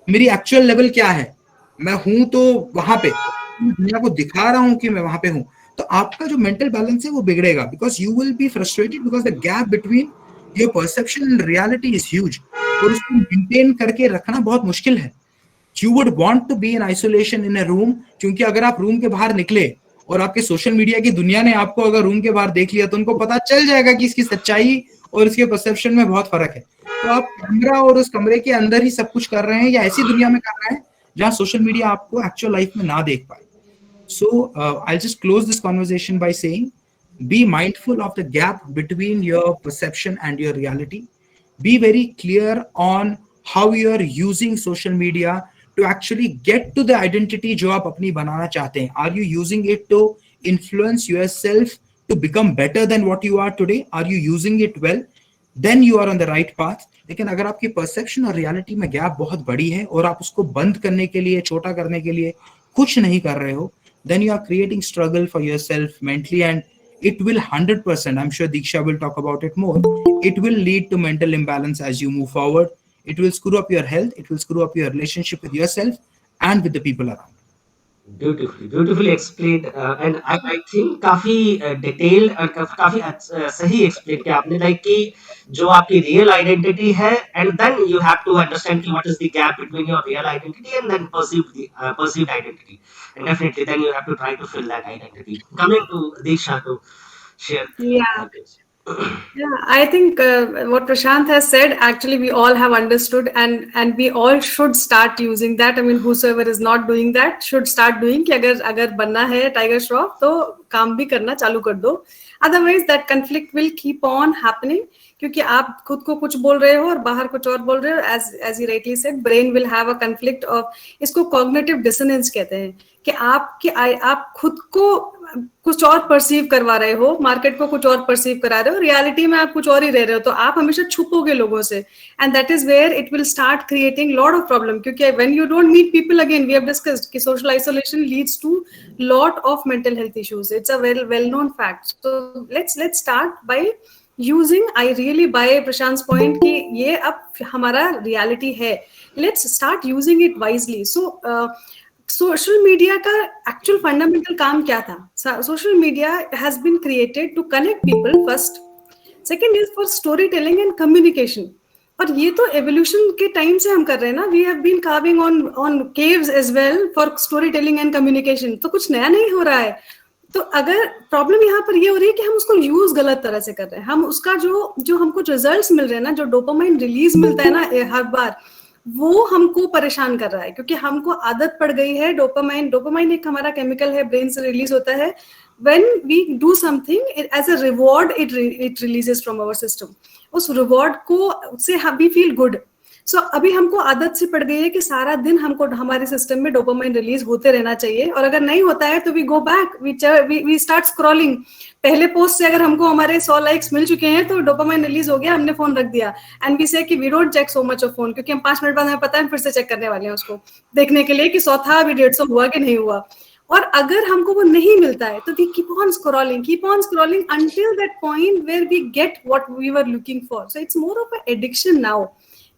मेरी एक्चुअल लेवल क्या है, मैं हूं तो वहां पे, दुनिया को दिखा रहा हूं कि मैं वहां पे हूं, तो आपका जो मेंटल बैलेंस है वो बिगड़ेगा, because you will be frustrated because the gap between your perception and reality is huge, और उसको मेंटेन करके रखना बहुत मुश्किल है। You would want to be in isolation in a room, क्योंकि अगर आप रूम के बाहर निकले और आपके सोशल मीडिया की दुनिया ने आपको अगर रूम के बाहर देख लिया तो उनको पता चल जाएगा कि इसकी सच्चाई और इसके परसेप्शन में बहुत फर्क है। तो आप कैमरा और उस कमरे के अंदर ही सब कुछ कर रहे हैं या ऐसी दुनिया में कर रहे हैं जहां सोशल मीडिया आपको एक्चुअल लाइफ में ना देख पाए। So I'll just close this conversation by saying, be mindful of the gap between your perception and your reality. Be very clear on how you are using social media to actually get to the identity जो आप अपनी बनाना चाहते हैं. Are you using it to influence yourself to become better than what you are today? Are you using it well? Then you are on the right path. लेकिन अगर आपकी perception और reality में गैप बहुत बड़ी है और आप उसको बंद करने के लिए, छोटा करने के लिए कुछ नहीं कर रहे हो, then you are creating struggle for yourself mentally, and it will 100%, I'm sure Deeksha will talk about it more, it will lead to mental imbalance as you move forward. It will screw up your health, it will screw up your relationship with yourself and with the people around.
Beautifully explain and I think काफी detail और काफी सही explain किया आपने, like कि जो आपकी real identity है and then you have to understand कि what is the gap between your real identity and then perceived identity, and definitely then you have to try to fill that identity. Coming to Diksha to
Yeah.
Share.
Yeah, I think what Prashant has said, actually we all have understood, and we all should start using that. I mean, whosoever is not doing that should start doing कि अगर बनना है tiger Shroff तो काम भी करना चालू कर दो, otherwise that conflict will keep on happening, क्योंकि आप खुद को कुछ बोल रहे हो और बाहर कुछ और बोल रहे हो। As you rightly said, brain will have a conflict of, इसको कॉग्निटिव डिसोनेंस कहते हैं, कि आप खुद को कुछ और परसीव करवा रहे हो, मार्केट को कुछ और परसीव करा रहे हो, रियलिटी में आप कुछ और ही रह रहे हो, तो आप हमेशा छुपोगे लोगों से, and that is where it will start creating lot of problem, क्योंकि when you don't meet people, again we have discussed कि social isolation leads to lot of mental health issues, it's a well known fact. So let's start by using, I really by Prashant point कि ये अब हमारा reality है, let's start using it wisely. So social media का actual fundamental काम क्या था? Social media has been created to connect people first, second is for story telling and communication, और ये तो एवोल्यूशन के टाइम से हम कर रहे हैं ना, we have been carving on caves as well for story telling and communication, तो कुछ नया नहीं हो रहा है। तो अगर प्रॉब्लम यहाँ पर ये हो रही है कि हम उसको यूज गलत तरह से कर रहे हैं, हम उसका जो हमको रिजल्ट्स मिल रहे हैं ना, जो डोपामाइन रिलीज मिलता है ना हर बार, वो हमको परेशान कर रहा है, क्योंकि हमको आदत पड़ गई है। डोपामाइन एक हमारा केमिकल है, ब्रेन से रिलीज होता है when we do something as a reward, it releases from our system, उस रिवॉर्ड को से we feel good। सो अभी हमको आदत से पड़ गई है कि सारा दिन हमको हमारे सिस्टम में डोपामाइन रिलीज होते रहना चाहिए, और अगर नहीं होता है तो we go back, we start scrolling. पहले पोस्ट से अगर हमको हमारे 100 लाइक्स मिल चुके हैं तो डोपामाइन रिलीज हो गया, हमने फोन रख दिया, एंड वी से कि we don't check so much of phone, क्योंकि हम 5 मिनट बाद हमें पता है फिर से चेक करने वाले हैं उसको, देखने के लिए कि 100 था, अभी 150 हुआ कि नहीं हुआ। और अगर हमको वो नहीं मिलता है तो we keep on scrolling until that point where we get what we were looking for. So it's more of an addiction now.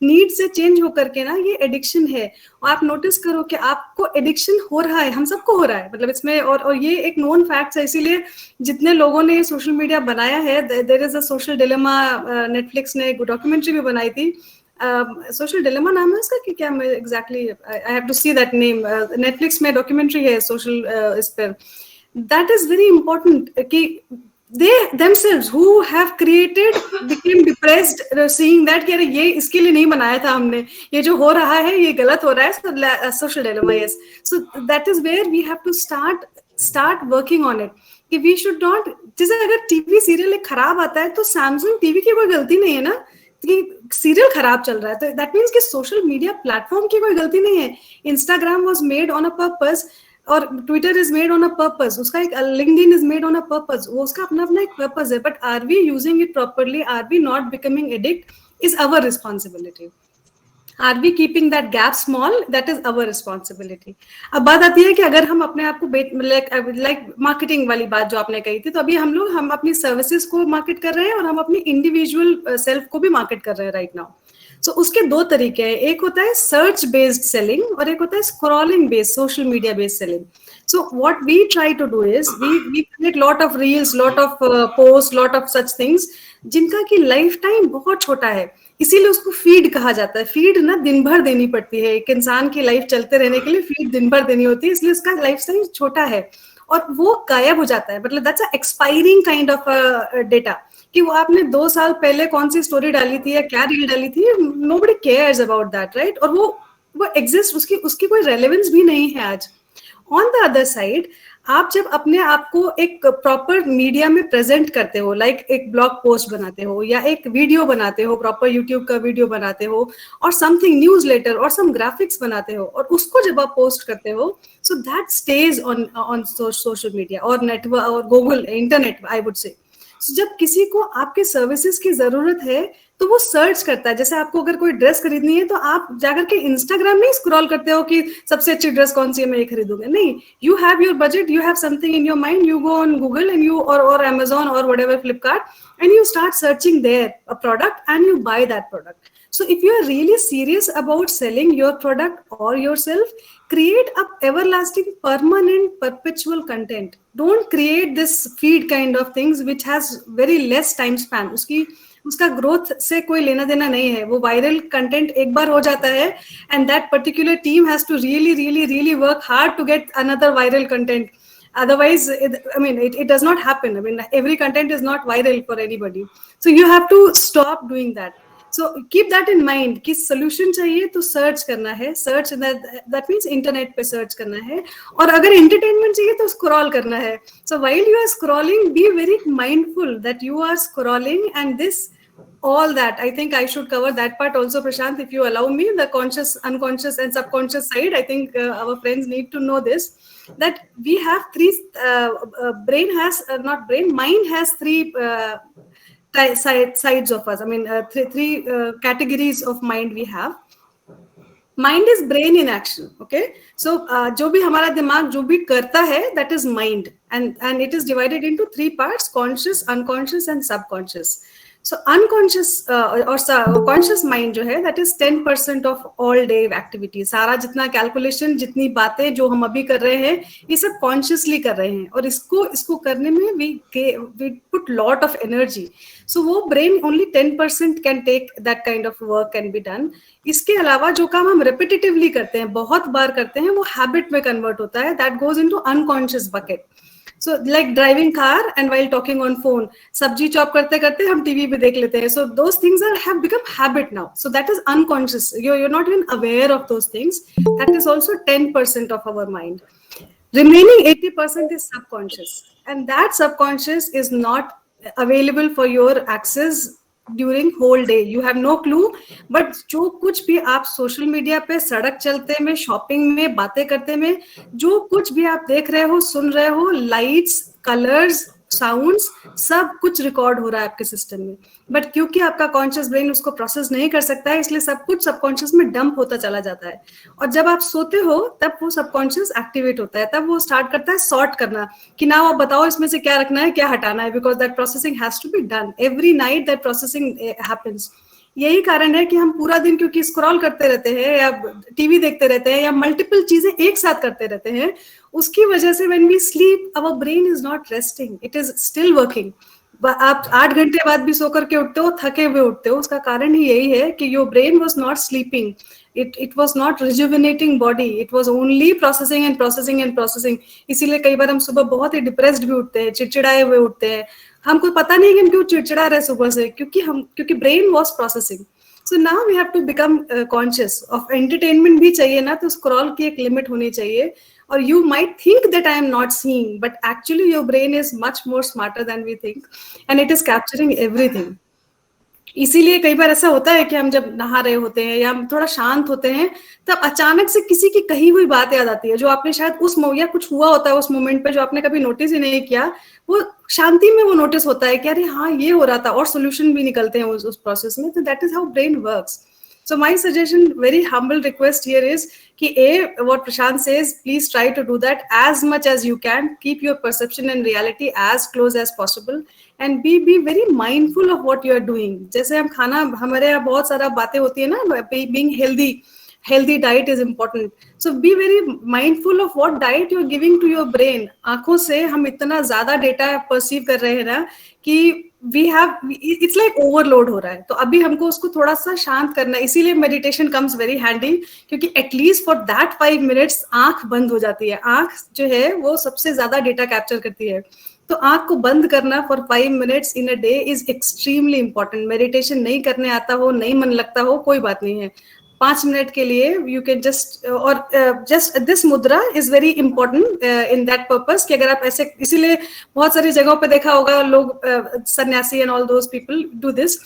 Need से चेंज होकर के ना ये एडिक्शन है, और आप नोटिस करो कि आपको एडिक्शन हो रहा है, हम सबको हो रहा है, मतलब इसमें और ये एक नोन फैक्ट है। इसीलिए जितने लोगों ने सोशल मीडिया बनाया है, there is a social dilemma, Netflix ने एक डॉक्यूमेंट्री भी बनाई थी, सोशल डिलेमा नाम है उसका कि क्या, मैं exactly I have to see that name, Netflix में डॉक्यूमेंट्री है सोशल इस पर। दैट इज वेरी इंपॉर्टेंट कि they themselves who have created became depressed seeing that कि अरे ये इसके लिए नहीं बनाया था हमने, ये जो हो रहा है ये गलत हो रहा है. So social dilemma, yes. So that is where we have to start working on it कि we should not, जैसे अगर टीवी सीरियल एक खराब आता है तो सैमसंग टीवी की कोई गलती नहीं है ना कि सीरियल खराब चल रहा है, तो दैट मीन्स कि सोशल मीडिया प्लेटफॉर्म की कोई गलती नहीं है. Instagram was made on a purpose और Twitter is made on a purpose, उसका एक LinkedIn is made on a purpose, वो उसका अपना अपना एक पर्पस है. But are we using it properly, are we not becoming addict, is our responsibility. Are we keeping that gap small, that is our responsibility. अब बात आती है कि अगर हम अपने आप को लाइक मार्केटिंग वाली बात जो आपने कही थी, तो अभी हम अपनी सर्विसेज को मार्केट कर रहे हैं और हम अपनी इंडिविजुअल सेल्फ को भी मार्केट कर रहे हैं राइट नाउ. सो उसके दो तरीके हैं, एक होता है सर्च बेस्ड सेलिंग और एक होता है scrolling based social media based selling. So what we try to do is we create lot of reels, lot of posts, lot of such things जिनका की लाइफ टाइम बहुत छोटा है, इसीलिए उसको फीड कहा जाता है. फीड ना दिन भर देनी पड़ती है, एक इंसान की लाइफ चलते रहने के लिए फीड दिन भर देनी होती है, इसलिए उसका लाइफ टाइम छोटा है और वो गायब हो जाता है. मतलब that's a expiring kind of data कि वो आपने 2 साल पहले कौन सी स्टोरी डाली थी या क्या रील डाली थी, nobody cares about that, right. और वो एग्जिस्ट, उसकी कोई रेलेवेंस भी नहीं है आज. ऑन द अदर साइड, आप जब अपने आप को एक प्रॉपर मीडिया में प्रेजेंट करते हो, लाइक एक ब्लॉग पोस्ट बनाते हो या एक वीडियो बनाते हो, प्रॉपर यूट्यूब का वीडियो बनाते हो और समथिंग न्यूज लेटर और सम ग्राफिक्स बनाते हो और उसको जब आप पोस्ट करते हो, so that stage on social media और नेटवर्क और Google internet, I would say. जब किसी को आपके सर्विसेज की जरूरत है तो वो सर्च करता है. जैसे आपको अगर कोई ड्रेस खरीदनी है तो आप जाकर के इंस्टाग्राम नहीं स्क्रॉल करते हो कि सबसे अच्छी ड्रेस कौन सी है मैं ये खरीदूंगा, नहीं. You have your budget, you have something in your mind, you go on Google and you और Amazon or whatever, Flipkart, and you start searching there a product and you buy that product. So if you are really serious about selling your product or yourself, create a everlasting, permanent, perpetual content. Don't create this feed kind of things which has very less time span. उसका growth से कोई लेना देना नहीं है. वो viral content एक बार हो जाता है and that particular team has to really work hard to get another viral content. Otherwise, it does not happen. Every content is not viral for anybody. So you have to stop doing that. So keep that in mind कि solution चाहिए तो search करना है, search that means internet पे search करना है, और अगर entertainment चाहिए तो स्क्रॉल करना है. So while you are scrolling, be very mindful that you are scrolling, and this all that I think I should cover that part also, Prashant, if you allow me, the conscious, unconscious and subconscious side. I think our friends need to know this, that we have three mind has three sides of us. Three categories of mind we have. Mind is brain in action. Okay, so जो भी हमारा दिमाग जो भी करता है, that is mind, and it is divided into 3 parts: conscious, unconscious and subconscious. So unconscious or conscious mind जो है, that is 10% of all day activity. सारा जितना calculation, जितनी बातें जो हम अभी कर रहे हैं, ये सब consciously कर रहे हैं, और इसको करने में we put lot of energy. So वो brain only 10% can take that kind of work can be done. इसके अलावा जो काम हम repetitively करते हैं, बहुत बार करते हैं, वो habit में convert होता है, that goes into unconscious bucket. So like driving car and while talking on phone, sabji chop karte karte hum TV पे देख लेते हैं. So those things have become habit now. So that is unconscious. You're not even aware of those things. That is also 10% of our mind. Remaining 80% is subconscious, and that subconscious is not available for your access during whole day. You have no clue. But जो कुछ भी आप social media पे, सड़क चलते में, shopping में, बातें करते में, जो कुछ भी आप देख रहे हो, सुन रहे हो, लाइट्स, कलर्स, साउंड्स, सब कुछ रिकॉर्ड हो रहा है आपके सिस्टम में. बट क्योंकि आपका कॉन्शियस ब्रेन उसको प्रोसेस नहीं कर सकता है, इसलिए सब कुछ सबकॉन्शियस में डंप होता चला जाता है. और जब आप सोते हो तब वो सबकॉन्शियस एक्टिवेट होता है, तब वो स्टार्ट करता है सॉर्ट करना कि ना आप बताओ इसमें से क्या रखना है, क्या हटाना है, because that processing has to be done every night. That processing happens. यही कारण है कि हम पूरा दिन क्योंकि स्क्रॉल करते रहते हैं या टीवी देखते रहते हैं या मल्टीपल चीजें एक साथ करते रहते हैं, उसकी वजह से when we sleep our brain is not resting, it is still working. आप 8 घंटे बाद भी सो करके उठते हो, थके हुए उठते हो, उसका कारण ही यही है कि your brain was not sleeping, it was not rejuvenating body, it was only processing and processing and processing. इसीलिए कई बार हम सुबह बहुत ही डिप्रेस्ड भी उठते हैं, चिड़चिड़ाए हुए उठते हैं, हमको पता नहीं कि हम क्यों चिड़चिड़ा रहे सुबह से, क्योंकि brain was processing. So now we have to become conscious of entertainment भी चाहिए ना, तो स्क्रॉल की एक लिमिट होनी चाहिए। और you might think that I am not seeing, but actually your brain is much more smarter than we think, and it is capturing everything. इसीलिए कई बार ऐसा होता है कि हम जब नहा रहे होते हैं या हम थोड़ा शांत होते हैं, तब अचानक से किसी की कही हुई बात याद आती है, जो आपने शायद या कुछ हुआ होता है उस मोमेंट पे जो आपने कभी नोटिस ही नहीं किया, वो शांति में वो नोटिस होता है कि अरे हाँ ये हो रहा था, और सोल्यूशन भी निकलते हैं उस प्रोसेस में। तो that is how brain works. So my suggestion, very humble request here is कि what Prashant says, please try to do that as much as you can. Keep your perception and reality as close as possible, and be very mindful of what you are doing. जैसे हम खाना, हमारे यहाँ बहुत सारा बातें होती है ना, being healthy diet is important. So be very mindful of what diet you're giving to your brain. आंखों से हम इतना ज्यादा डेटा परसीव कर रहे हैं ना कि it's like overload हो रहा है, तो अभी हमको उसको थोड़ा सा शांत करना है। इसीलिए मेडिटेशन कम्स वेरी हैंडी, क्योंकि एटलीस्ट फॉर दैट 5 मिनट्स आंख बंद हो जाती है। आंख जो है वो सबसे ज्यादा डेटा कैप्चर करती है, तो आंख को बंद करना for 5 minutes in a day is extremely important. Meditation नहीं करने आता हो, नहीं मन लगता हो, कोई बात नहीं है, 5 मिनट के लिए यू कैन जस्ट, और जस्ट दिस मुद्रा is very important in that purpose, कि अगर आप ऐसे, इसीलिए बहुत सारी जगहों पे देखा होगा लोग, सन्यासी and all those people do this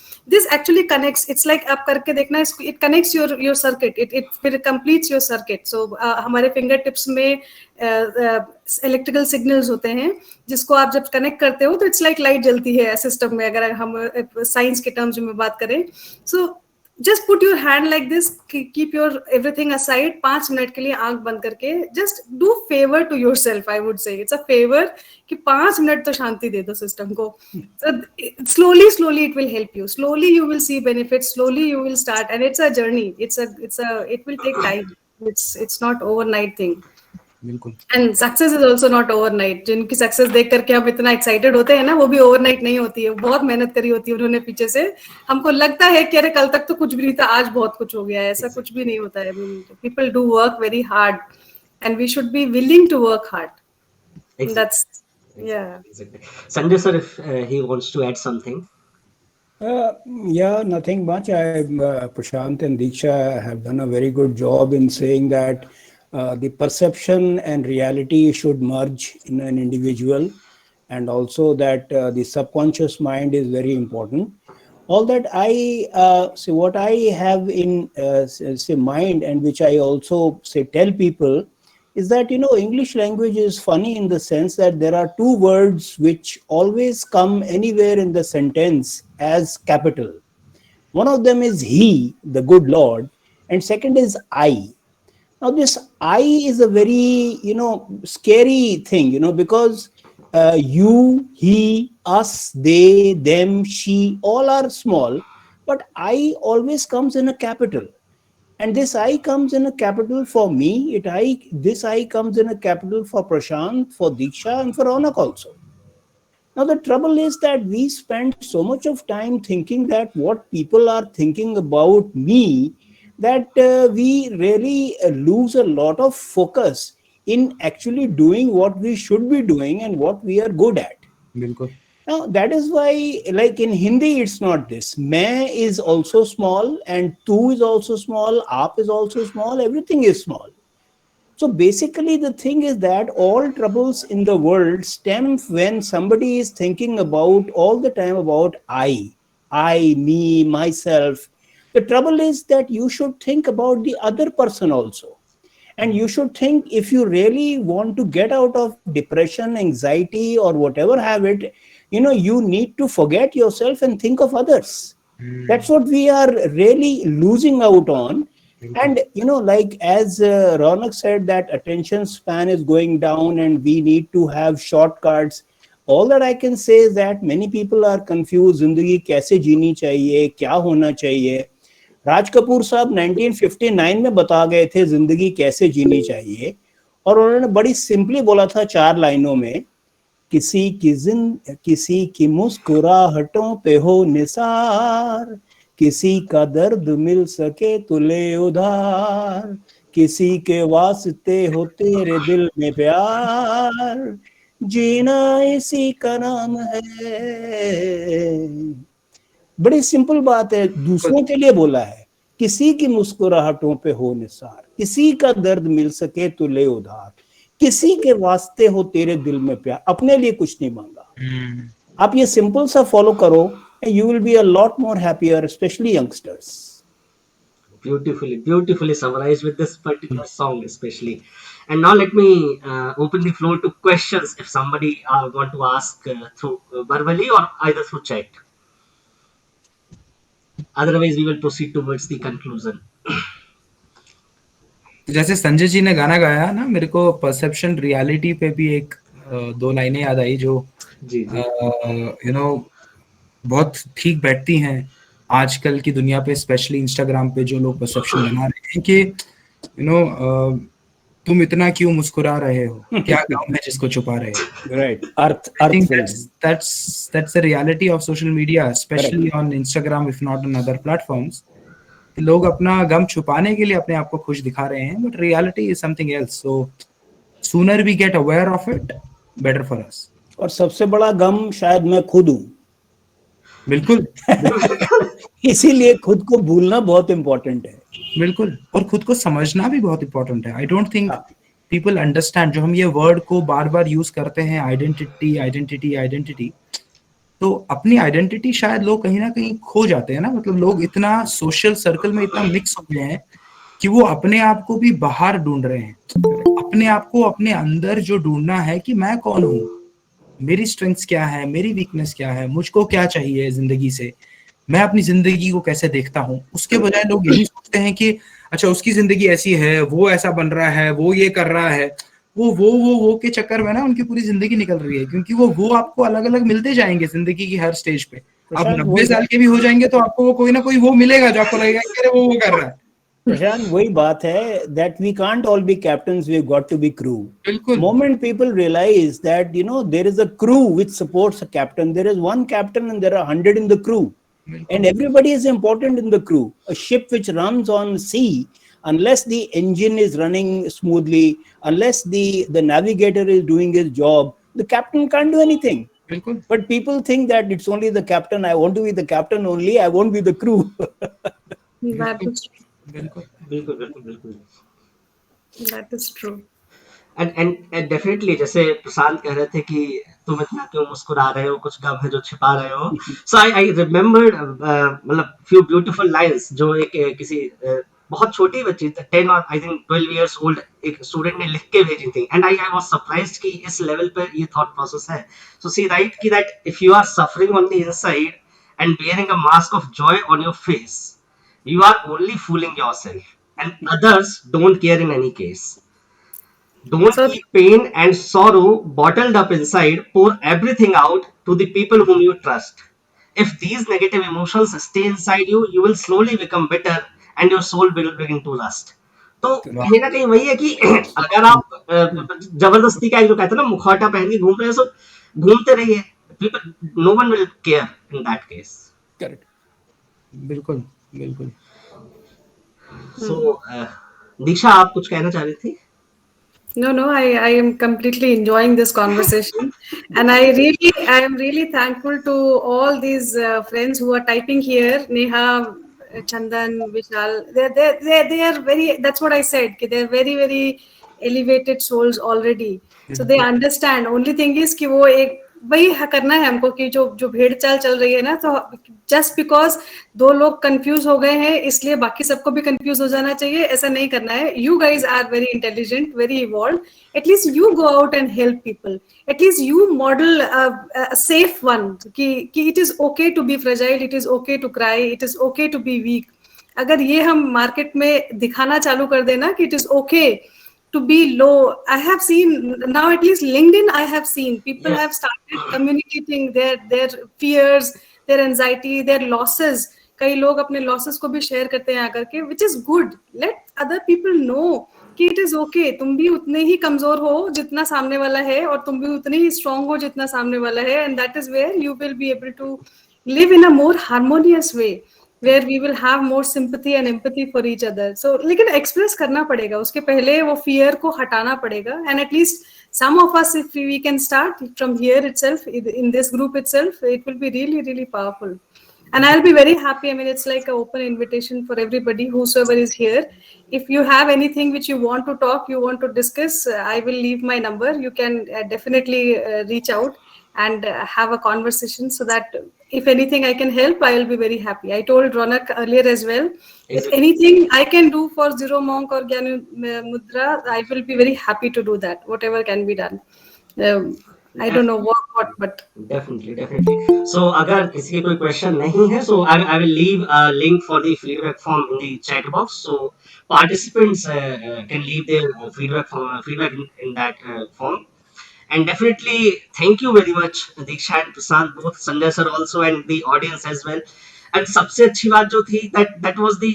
actually connects, it's like आप करके देखना, it connects your circuit, it फिर कंप्लीट्स योर सर्किट। सो हमारे फिंगर टिप्स में इलेक्ट्रिकल सिग्नल्स होते हैं, जिसको आप जब कनेक्ट करते हो तो इट्स लाइक लाइट जलती है सिस्टम में, अगर हम साइंस के टर्म्स में बात करें। सो just put your hand like this, keep your everything aside, 5 minute के लिए आंख बंद करके just do favor to yourself, I would say it's a favor कि 5 मिनट तो शांति दे दो सिस्टम को। So slowly it will help you, slowly you will see benefits, slowly you will start, and it's a journey, it will take time, it's not overnight thing।
बिल्कुल।
And success is also not overnight. जिनकी success देख करके हम इतना excited होते हैं ना, वो भी ओवरनाइट नहीं होती है, बहुत मेहनत करी होती है उन्होंने पीछे से। हमको लगता है कि अरे कल तक तो कुछ भी नहीं था, आज बहुत कुछ हो गया है, ऐसा कुछ भी नहीं होता है। People do work very hard and we should be willing to work hard. That's
Sanjay sir, if he wants to add something.
Yeah, nothing much. Prashant and Deeksha have done a very good job in saying that the perception and reality should merge in an individual, and also that the subconscious mind is very important. All that I say, what I have in say mind, and which I also say tell people, is that English language is funny in the sense that there are two words which always come anywhere in the sentence as capital. One of them is he, the good Lord, and second is I. Now this I is a very scary thing, because you, he, us, they, them, she, all are small, but I always comes in a capital. And this I comes in a capital for me. This I comes in a capital for Prashant, for Deeksha, and for Ronak also. Now the trouble is that we spend so much of time thinking that what people are thinking about me, that we really lose a lot of focus in actually doing what we should be doing and what we are good at.
बिल्कुल।
Now that is why, like in Hindi, it's not this. Main is also small, and tu is also small, aap is also small, everything is small. So basically, the thing is that all troubles in the world stem when somebody is thinking about all the time about I, me, myself. The trouble is that you should think about the other person also. And you should think, if you really want to get out of depression, anxiety, or whatever habit, you need to forget yourself and think of others. That's what we are really losing out on. And like as Ronak said, that attention span is going down and we need to have shortcuts. All that I can say is that many people are confused. Zindagi kaise jeeni chahiye, kya hona chahiye. Raj Kapoor साहब 1959 में बता गए थे जिंदगी कैसे जीनी चाहिए, और उन्होंने बड़ी सिंपली बोला था 4 लाइनों में किसी की मुस्कुराहटों पे हो निसार, किसी का दर्द मिल सके तो ले उधार, किसी के वास्ते हो तेरे दिल में प्यार, जीना इसी का नाम है। बड़ी सिंपल बात है, दूसरों के लिए बोला है। किसी की मुस्कुराहटों पे हो निसार, किसी का दर्द मिल सके तो ले उधार, किसी के वास्ते हो तेरे दिल में प्यार, अपने लिए कुछ नहीं मांगा। आप ये सिंपल सा फॉलो करो, you will be a lot more happier, especially youngsters.
Beautifully summarized with this particular song, especially. And now let me open the floor to questions if somebody want to ask through verbally or either through chat. Otherwise, we will proceed towards the conclusion.
जैसे संजय जी ने गाना गाया ना, मेरे को perception reality पे भी एक दो लाइनें याद आई जो
जी जी
यू नो बहुत ठीक बैठती हैं आजकल की दुनिया पे, स्पेशली इंस्टाग्राम पे जो लोग परसेप्शन बना रहे हैं कि तुम इतना क्यों मुस्कुरा रहे हो, क्या काम है जिसको छुपा रहे हो.
Right.
I think
film.
that's the reality of social media, especially on Instagram, if not on other platforms. लोग अपना गम छुपाने के लिए अपने आप को खुश दिखा रहे हैं, but reality is something else. So sooner we get aware of it, better for us.
और सबसे बड़ा गम शायद मैं खुद हूँ.
बिल्कुल.
इसीलिए खुद को भूलना बहुत इम्पोर्टेंट है.
बिल्कुल, और खुद को समझना भी बहुत इम्पोर्टेंट है. I don't think people understand, जो हम ये वर्ड को बार बार यूज करते हैं, आइडेंटिटी आइडेंटिटी आइडेंटिटी, तो अपनी आइडेंटिटी शायद लोग कहीं ना कहीं खो जाते हैं ना. मतलब लोग इतना सोशल सर्कल में इतना मिक्स हो गए हैं कि वो अपने आप को भी बाहर ढूंढ रहे हैं. अपने आप को अपने अंदर जो ढूंढना है कि मैं कौन हूँ, मेरी स्ट्रेंथ्स क्या है, मेरी वीकनेस क्या है, मुझको क्या चाहिए जिंदगी से, मैं अपनी जिंदगी को कैसे देखता हूँ, उसके बजाय लोग यही सोचते हैं कि अच्छा उसकी जिंदगी ऐसी है, वो ऐसा बन रहा है, वो ये कर रहा है. वो के चक्कर में ना उनकी पूरी जिंदगी निकल रही है, क्योंकि वो आपको अलग अलग मिलते जाएंगे जिंदगी की हर स्टेज पे. आप 90 साल के भी हो जाएंगे तो आपको वो कोई ना कोई वो मिलेगा जो आपको लगेगा कि अरे वो कर रहा है.
प्रशांत, वही बात है that we can't all be captains, we've got to be crew.
बिल्कुल.
Moment people realize that there is a crew which supports a captain, there is one captain and there are 100 in the crew. And everybody is important in the crew. A ship which runs on sea, unless the engine is running smoothly, unless the navigator is doing his job, the captain can't do anything. But people think that it's only the captain. I want to be the captain only. I won't be the crew.
That is true.
बिल्कुल.
That is true.
And definitely, जैसे प्रशांत कह रहे थे कि तुम इतना क्यों मुस्कुरा रहे हो, कुछ गम है जो छिपा रहे हो. So I remembered मतलब few beautiful lines जो एक किसी बहुत छोटी बच्ची 10 और I think 12 years old एक स्टूडेंट ने लिख के भेजी थी. And I was surprised कि इस लेवल पर ये thought process है. So she write कि that if you are suffering on the inside and bearing a mask of joy on your face, you are only fooling yourself and others don't care in any case. Don't keep pain and sorrow bottled up inside. Pour everything out to the people whom you trust. If these negative emotions stay inside you, you will slowly become bitter and your soul will begin to rust. तो कहीं ना कहीं वही है कि अगर आप जबरदस्ती का जो कहते हैं ना मुखौटा पहन के घूम रहे हैं, तो घूमते रहिए. No one will care in that case.
Correct.
बिल्कुल.
So दीक्षा, आप कुछ कहना चाह रही थी?
No, I am completely enjoying this conversation, and I am really thankful to all these friends who are typing here. Neha, Chandan, Vishal, they are very. That's what I said. They're very very elevated souls already, so they understand. Only thing is कि वो एक वही करना है हमको कि जो भेड़ चाल चल रही है ना, तो जस्ट बिकॉज दो लोग कंफ्यूज हो गए हैं इसलिए बाकी सबको भी कंफ्यूज हो जाना चाहिए, ऐसा नहीं करना है. You guys are very intelligent, very evolve. At least you go out and help people. At least you model safe one कि it is okay to be fragile, it is okay to cry, it is okay to be weak. अगर ये हम market में दिखाना चालू कर देना कि it is okay to be low. I have seen now, at least LinkedIn, I have seen people have started communicating their fears, their anxiety, their losses. कई लोग अपने losses को भी share करते हैं आकर के, which is good. Let other people know कि इट इज ओके, तुम भी उतने ही कमजोर हो जितना सामने वाला है, और तुम भी उतने ही स्ट्रांग हो जितना सामने वाला है, and that is where you will be able to live in a more harmonious way where we will have more sympathy and empathy for each other. So लेकिन express करना पड़ेगा, उसके पहले वो fear को हटाना पड़ेगा, and at least some of us, if we can start from here itself, in this group itself, it will be really really powerful. And I'll be very happy. I mean, it's like an open invitation for everybody, whosoever is here. If you have anything which you want to talk, you want to discuss, I will leave my number. You can definitely reach out and have a conversation, so that if anything I can help, I will be very happy. I told Ronak earlier as well, if
Exactly.
anything I can do for Zero Monk or Gyaannirudra, I will be very happy to do that, whatever can be done. I don't know what, but
Definitely, definitely. So, अगर किसी के कोई question नहीं है, so I will leave a link for the feedback form in the chat box. So participants can leave their feedback in that form. And definitely, thank you very much, Deeksha and Prashant, both Sanjay sir also, and the audience as well. And सबसे अच्छी बात जो थी, that was the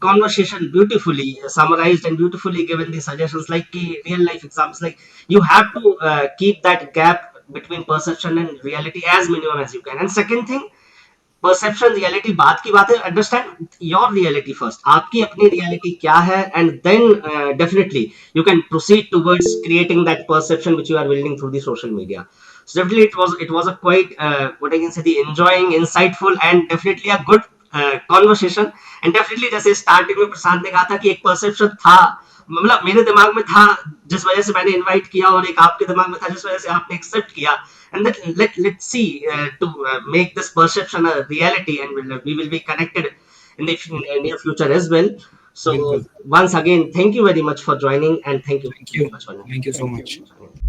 conversation beautifully summarized and beautifully given the suggestions, like ki real life examples. Like, you have to keep that gap between perception and reality as minimum as you can. And second thing, perception reality बात की बात है, understand your reality first, आपकी अपनी reality क्या है, and then definitely you can proceed towards creating that perception which you are building through the social media. So definitely it was a quite what I can say, the enjoying, insightful and definitely a good conversation. And definitely जैसे starting में प्रशांत ने कहा था कि एक perception था, मतलब मेरे दिमाग में था जिस वजह से मैंने इनवाइट किया, और एक आपके दिमाग में था जिस वजह से आपने एक्सेप्ट किया. And let's see to make this perception a reality, and we will be connected in the near future as well. So
बिल्कुल.
once again, thank you very much for joining, and thank you
Thank
very
you.
much for
Thank you so
Thank you.
much.